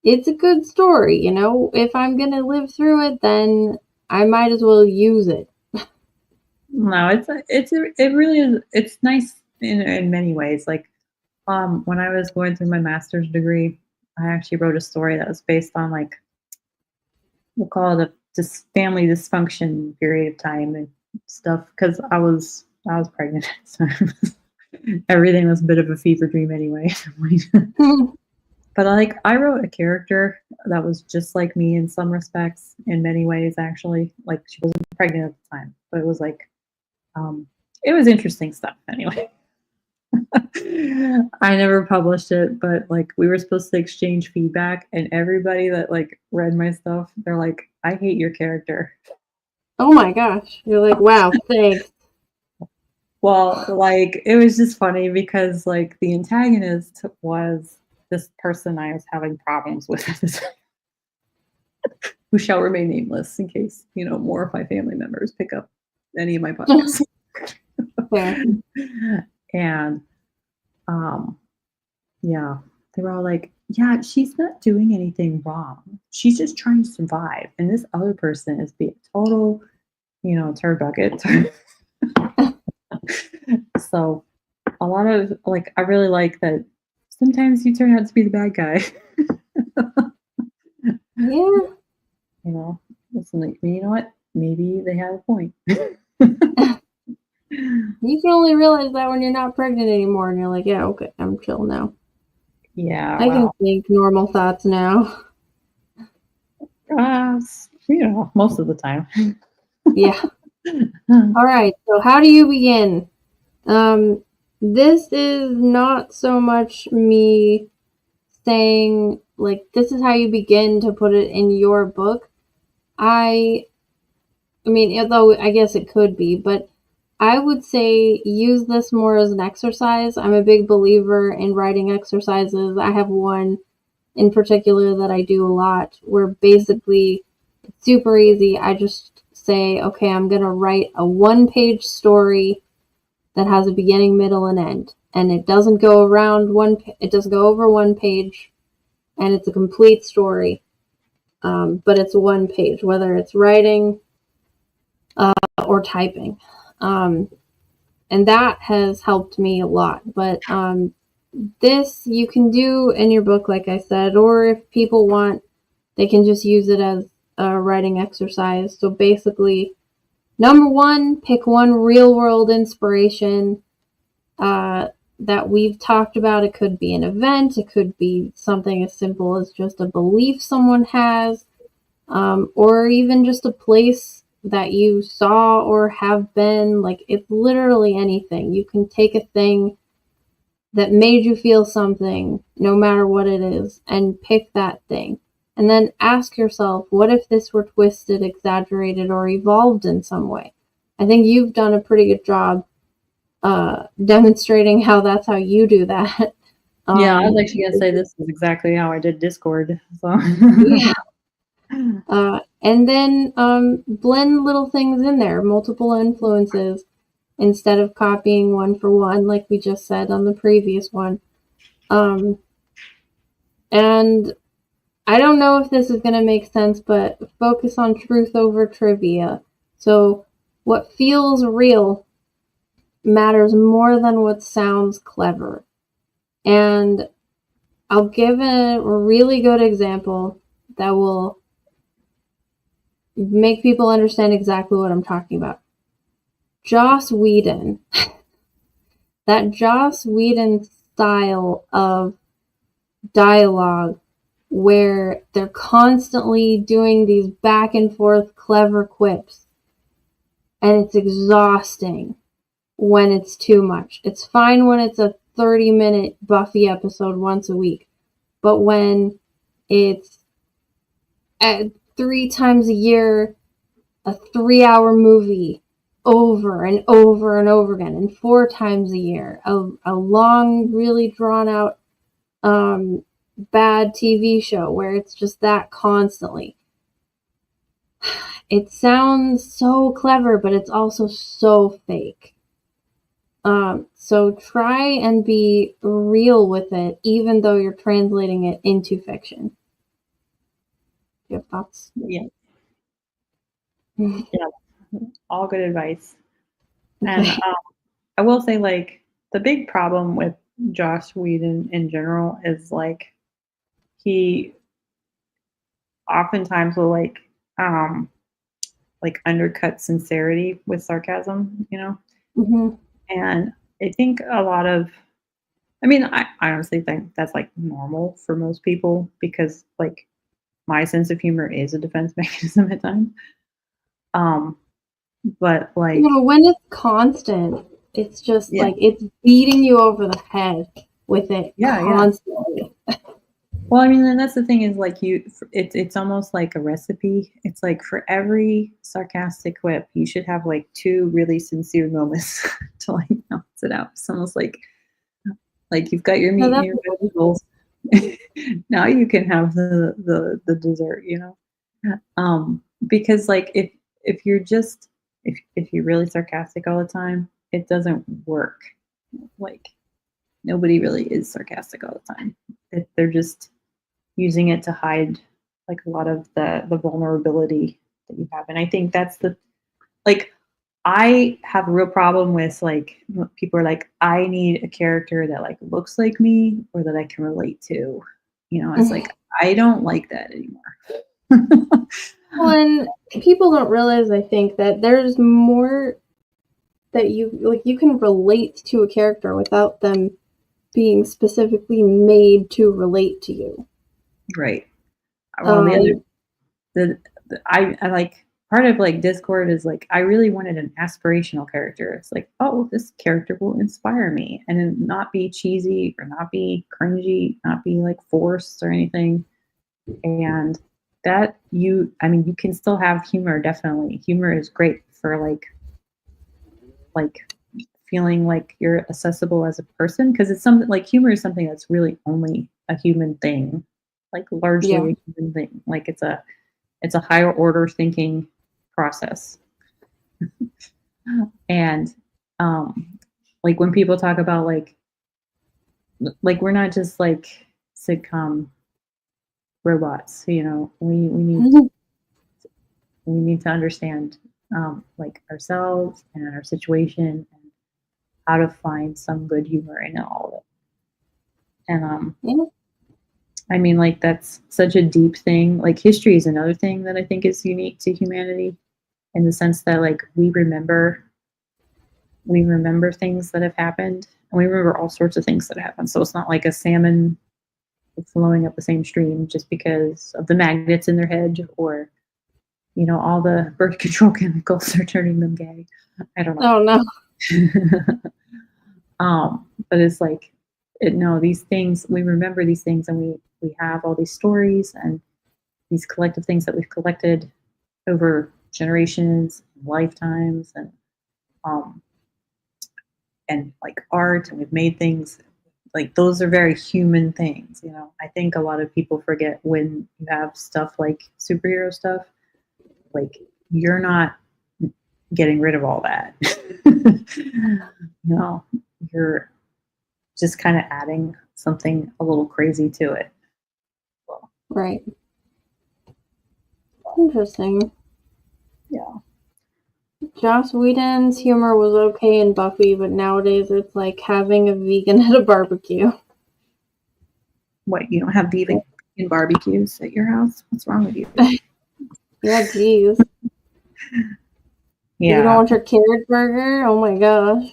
it's a good story. You know, if I'm going to live through it, then I might as well use it. no, it really is. It's nice in many ways. Like when I was going through my master's degree, I actually wrote a story that was based on like we'll call it this family dysfunction period of time and stuff because I was pregnant, so everything was a bit of a fever dream anyway. But I wrote a character that was just like me in some respects, in many ways actually. Like she wasn't pregnant at the time, but it was like it was interesting stuff anyway. I never published it, but like we were supposed to exchange feedback, and everybody that like read my stuff, they're like, "I hate your character." Oh my gosh. You're like, wow, thanks. Well, like it was just funny because like the antagonist was this person I was having problems with at the time, who shall remain nameless in case, more of my family members pick up any of my podcasts. Fair. And yeah, they were all like, yeah, she's not doing anything wrong. She's just trying to survive. And this other person is being total, turd bucket. So a lot of like, I really like that sometimes you turn out to be the bad guy. Yeah. Listen, like, you know what? Maybe they have a point. You can only realize that when you're not pregnant anymore, and you're like, yeah, okay, I'm chill now. Yeah, I can think normal thoughts now. most of the time. Yeah. All right. So how do you begin? This is not so much me saying like this is how you begin to put it in your book. I mean, although I guess it could be, but I would say use this more as an exercise. I'm a big believer in writing exercises. I have one in particular that I do a lot where basically it's super easy. I just say, okay, I'm going to write a 1-page story that has a beginning, middle, and end. And it doesn't go it doesn't go over 1 page, and it's a complete story. But it's 1 page, whether it's writing or typing. And that has helped me a lot. But this you can do in your book, like I said, or if people want, they can just use it as a writing exercise. So basically, number one, pick one real world inspiration that we've talked about. It could be an event, it could be something as simple as just a belief someone has, or even just a place that you saw or have been. Like, it's literally anything. You can take a thing that made you feel something, no matter what it is, and pick that thing. And then ask yourself, what if this were twisted, exaggerated, or evolved in some way? I think you've done a pretty good job demonstrating how that's how you do that. Yeah, I was actually gonna say this is exactly how I did Discord. So Yeah. And then blend little things in there, multiple influences, instead of copying one for one, like we just said on the previous one. And I don't know if this is going to make sense, but focus on truth over trivia. So, what feels real matters more than what sounds clever. And I'll give a really good example that will make people understand exactly what I'm talking about. Joss Whedon. That Joss Whedon style of dialogue where they're constantly doing these back and forth clever quips, and it's exhausting when it's too much. It's fine when it's a 30-minute Buffy episode once a week, but when it's at 3 times a year, a 3-hour movie over and over and over again, and 4 times a year, a long, really drawn out bad TV show where it's just that constantly. It sounds so clever, but it's also so fake. So try and be real with it, even though you're translating it into fiction. Do you have thoughts? yeah, all good advice. And I will say, like, the big problem with Joss Whedon in general is he oftentimes will undercut sincerity with sarcasm, Mm-hmm. And I think a lot of, I mean, I honestly think that's like normal for most people because like my sense of humor is a defense mechanism at times. But like, Yeah, when it's constant, it's just yeah, like it's beating you over the head with it yeah. constantly. Well, I mean, and that's the thing is like it's almost like a recipe. It's like for every sarcastic quip, you should have like 2 really sincere moments to like balance it out. It's almost like you've got your No, meat and that's your vegetables. Now you can have the dessert, because like if you're just if you're really sarcastic all the time, it doesn't work. Like nobody really is sarcastic all the time. They're just using it to hide like a lot of the vulnerability that you have. And I think that's the like I have a real problem with like people are like, I need a character that like looks like me or that I can relate to. It's like I don't like that anymore. well, and people don't realize, I think, that there's more that you can relate to a character without them being specifically made to relate to you. Right. Well, I like part of like Discord is like I really wanted an aspirational character. It's like, oh, this character will inspire me and then not be cheesy or not be cringy, not be like forced or anything. And that I mean, you can still have humor, definitely. Humor is great for like feeling like you're accessible as a person because it's something like humor is something that's really only a human thing, like largely Yeah. a human thing. Like it's a higher order thinking process. And like when people talk about like we're not just like sitcom robots, we need to understand like ourselves and our situation, and how to find some good humor in all of it. And Yeah. I mean, like, that's such a deep thing. Like, history is another thing that I think is unique to humanity, in the sense that, like, we remember things that have happened, and we remember all sorts of things that happen. So it's not like a salmon flowing up the same stream just because of the magnets in their head, or all the birth control chemicals are turning them gay. I don't know. Oh no. But it's like, these things, we remember these things, and we have all these stories and these collective things that we've collected over generations, lifetimes, and like art, and we've made things. Like, those are very human things. I think a lot of people forget, when you have stuff like superhero stuff, like, you're not getting rid of all that. You're just kind of adding something a little crazy to it. Right. Interesting. Yeah. Joss Whedon's humor was okay in Buffy, but nowadays it's like having a vegan at a barbecue. What, you don't have vegan barbecues at your house? What's wrong with you? Yeah, geez. Yeah. You don't want your carrot burger? Oh my gosh.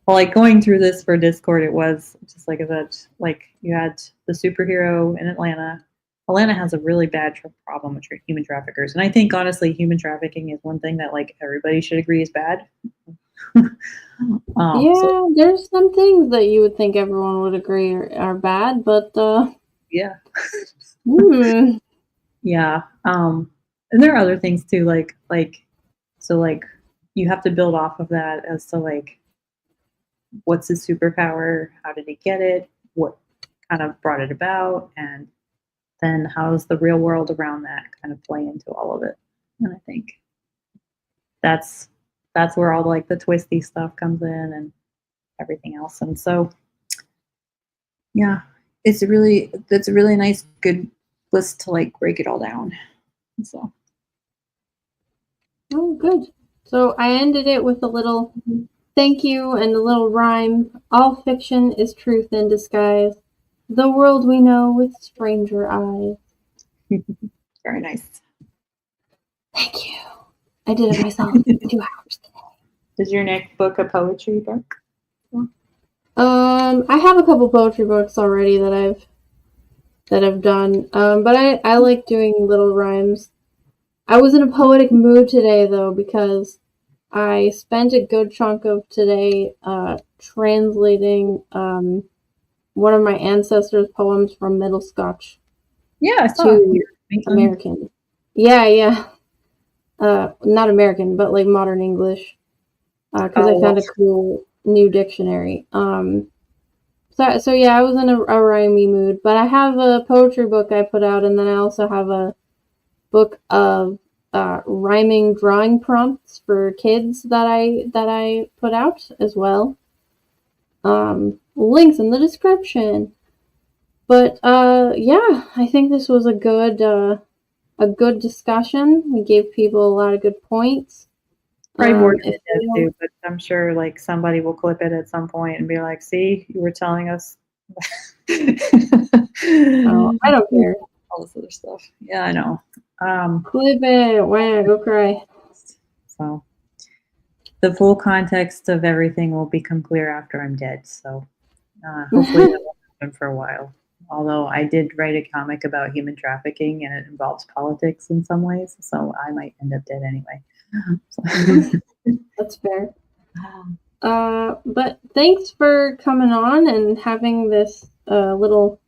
Well, like, going through this for Discord, it was just like that. Like, you had the superhero in Atlanta. Atlanta has a really bad problem with human traffickers, and I think, honestly, human trafficking is one thing that, like, everybody should agree is bad. Yeah, there's some things that you would think everyone would agree are bad, but yeah. Yeah. And there are other things too, so, like, you have to build off of that as to, like, what's his superpower, how did he get it, what kind of brought it about, and then how does the real world around that kind of play into all of it. And I think that's where all, like, the twisty stuff comes in and everything else. And so, yeah, that's a really nice, good list to, like, break it all down. So, Oh, good. So I ended it with a little thank you and a little rhyme. All fiction is truth in disguise. The world we know with stranger eyes. very nice. Thank you. I did it myself in 2 hours. Is your next book a poetry book? I have a couple poetry books already that I've done. But I like doing little rhymes. I was in a poetic mood today though, because I spent a good chunk of today translating one of my ancestors' poems from Middle Scotch to American. Yeah. Not American, but like modern English, because I found a cool new dictionary. So yeah, I was in a rhymey mood, but I have a poetry book I put out, and then I also have a book of rhyming drawing prompts for kids that I put out as well. Links in the description. But yeah, I think this was a good discussion. We gave people a lot of good points. Probably more than it does too, but I'm sure, like, somebody will clip it at some point and be like, "See, you were telling us." Oh, I don't care. All this other stuff. Yeah, I know. Clip it. Wow, go cry. So, the full context of everything will become clear after I'm dead. So, hopefully that won't happen for a while. Although I did write a comic about human trafficking, and it involves politics in some ways, so I might end up dead anyway. That's fair. But thanks for coming on and having this little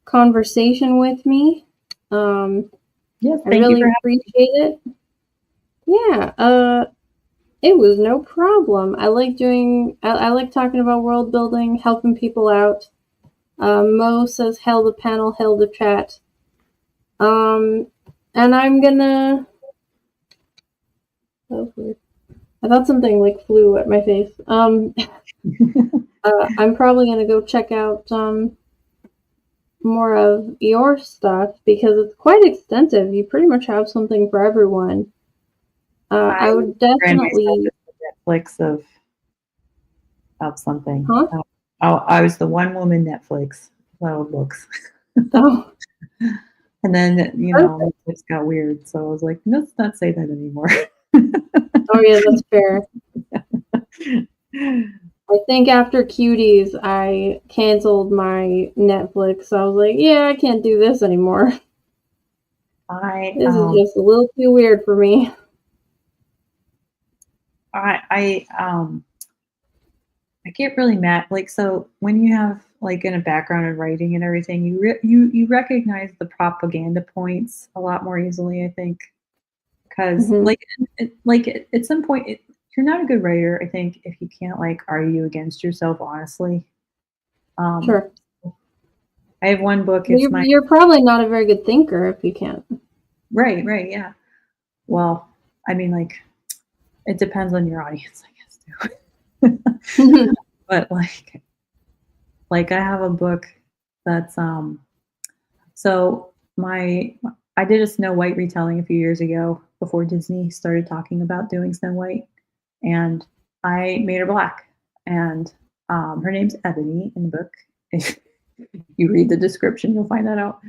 conversation with me. Yes, I really appreciate it. Yeah, it was no problem. I like talking about world building, helping people out. Mo says, "Hail the panel, hail the chat." And I'm gonna. That was weird. I thought something like flew at my face. I'm probably gonna go check out more of your stuff because it's quite extensive. You pretty much have something for everyone. I I would brand myself definitely. as the Netflix of something. Huh? I was the one woman Netflix of books. Oh, And then, perfect. Netflix got weird. So I was like, let's not say that anymore. Oh, yeah, that's fair. I think after Cuties, I canceled my Netflix. I was like, yeah, I can't do this anymore. I This is just a little too weird for me. I get really mad. Like, so when you have like in a background in writing and everything, you recognize the propaganda points a lot more easily, I think, because Hmm. at some point, you're not a good writer, I think, if you can't like argue against yourself honestly. Um, Sure. I have one book. Well, It's my you're probably not a very good thinker if you can't. right, yeah. Well, I mean, like, it depends on your audience, I guess too. But like I have a book that's so my I did a Snow White retelling a few years ago before Disney started talking about doing Snow White, and I made her black. And her name's Ebony in the book. If you read the description, you'll find that out.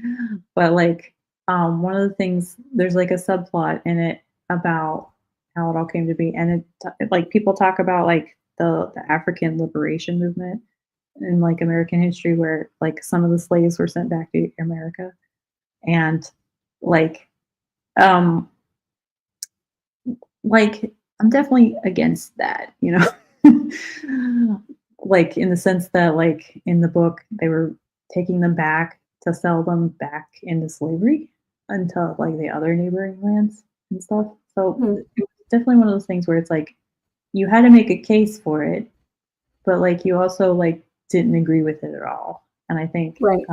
But like one of the things, there's like a subplot in it about how it all came to be, and like people talk about like the African liberation movement in like American history, where like some of the slaves were sent back to America, and like um like I'm definitely against that, like in the sense that like in the book they were taking them back to sell them back into slavery until like the other neighboring lands and stuff. So Hmm. it was definitely one of those things where it's like you had to make a case for it, but like you also like didn't agree with it at all. And I think Right.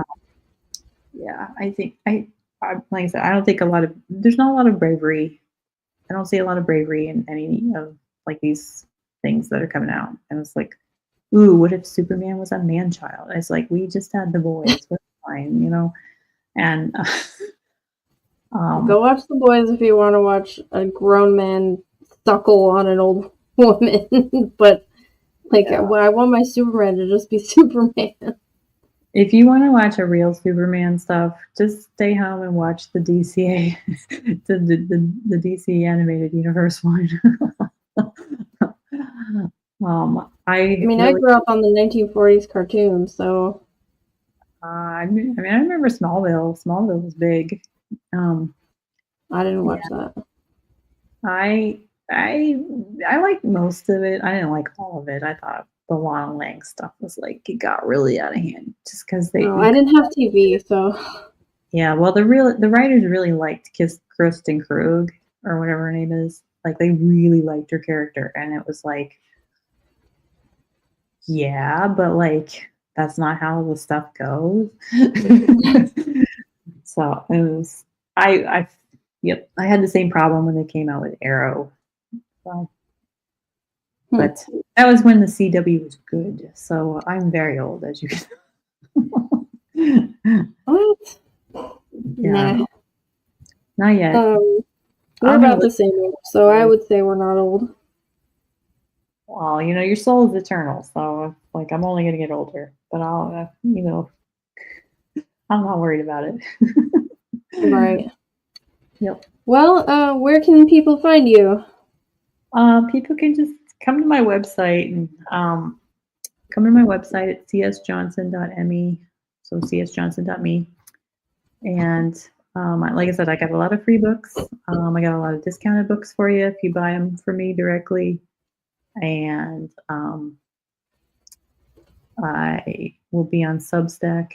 yeah, I think like I said, I don't think there's not a lot of bravery. I don't see a lot of bravery in any of like these things that are coming out. And it's like, ooh, what if Superman was a man child? It's like we just had the boys, we're fine. And Go um, watch The Boys if you want to watch a grown man suckle on an old woman. But like, yeah, I want my Superman to just be Superman. if you want to watch a real Superman stuff, just stay home and watch the DCA, the DC animated universe one. I I mean, I really grew up on the 1940s cartoons, so I remember Smallville. Smallville was big. Um, I didn't yeah, watch that. I I I liked most of it. I didn't like all of it. I thought the Lana Lang stuff was like it got really out of hand just because No, you I could, didn't have TV, so yeah. Well, the writers really liked Kristen Krug or whatever her name is. Like they really liked her character, and it was like, yeah, but like that's not how the stuff goes. So it was I yep, I had the same problem when they came out with Arrow. So, hmm. but that was when the CW was good. So I'm very old, as you can tell. What? Yeah, Nah. not yet. We're I'm gonna about look the same age, so I at it. would say we're not old. Well, your soul is eternal, so like I'm only gonna get older. But I'm not worried about it. Right. Yep. Well, where can people find you? People can just come to my website and come to my website at csjohnson.me, so csjohnson.me. And like I said, I got a lot of free books. I got a lot of discounted books for you if you buy them from me directly. And I will be on Substack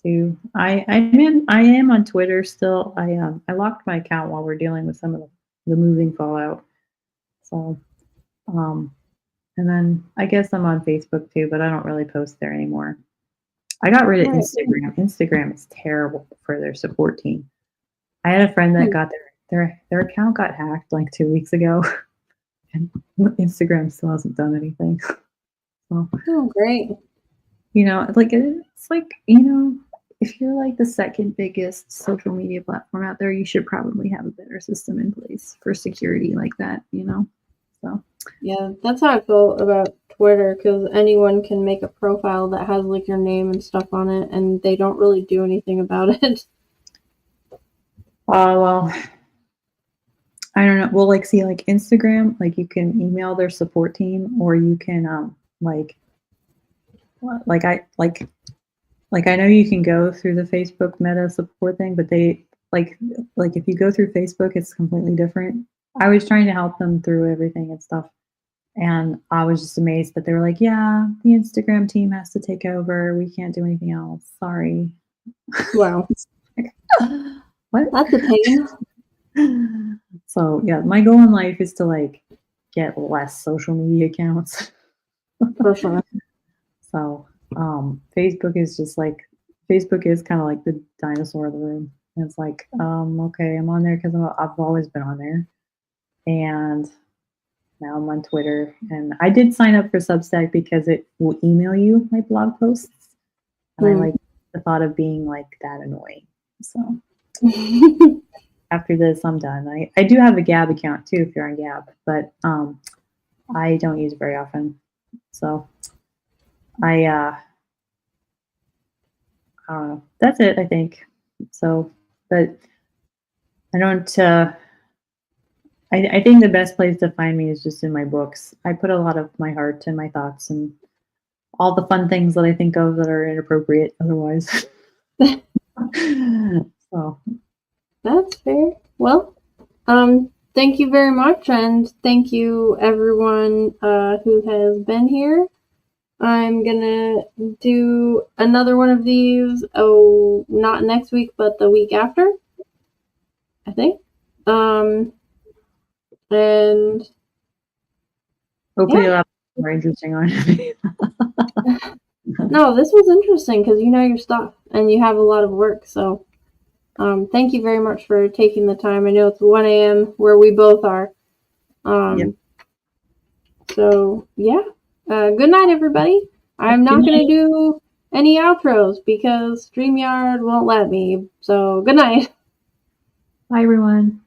too. I am on Twitter still. I locked my account while we're dealing with some of the moving fallout. So and then I guess I'm on Facebook too, but I don't really post there anymore. I got rid of Right. Instagram. Instagram is terrible for their support team. I had a friend that Hmm. got their account got hacked like 2 weeks ago, and Instagram still hasn't done anything. So Oh, great. like it's like if you're like the second biggest social media platform out there, you should probably have a better system in place for security like that, you know? So Yeah, that's how I feel about Twitter, because anyone can make a profile that has like your name and stuff on it, and they don't really do anything about it. well, I don't know. Well, like, see, like Instagram, like you can email their support team, or you can, like I know you can go through the Facebook Meta support thing, but they like if you go through Facebook, it's completely different. I was trying to help them through everything and stuff, and I was just amazed that they were like, "Yeah, the Instagram team has to take over. We can't do anything else. Sorry." Wow, What? that's a pain. So yeah, my goal in life is to like get less social media accounts. For sure. So Facebook is just like Facebook is kind of like the dinosaur of the room. And it's like, okay, I'm on there because I've always been on there, and now I'm on Twitter. And I did sign up for Substack because it will email you my blog posts, and I like the thought of being like that annoying. So after this, I'm done. I do have a Gab account too if you're on Gab, but I don't use it very often. So I don't know. That's it, I think. So, but I don't. I think the best place to find me is just in my books. I put a lot of my heart and my thoughts and all the fun things that I think of that are inappropriate otherwise. So That's fair. Well, thank you very much, and thank you everyone who has been here. I'm gonna do another one of these. Oh, not next week, but the week after, I think. And hopefully yeah. you'll have more interesting on me. No, this was interesting because you know your stuff and you have a lot of work. So, thank you very much for taking the time. I know it's 1 a.m. where we both are. Yep. So yeah. Good night, everybody. I'm not gonna do any outros because StreamYard won't let me. So good night. Bye, everyone.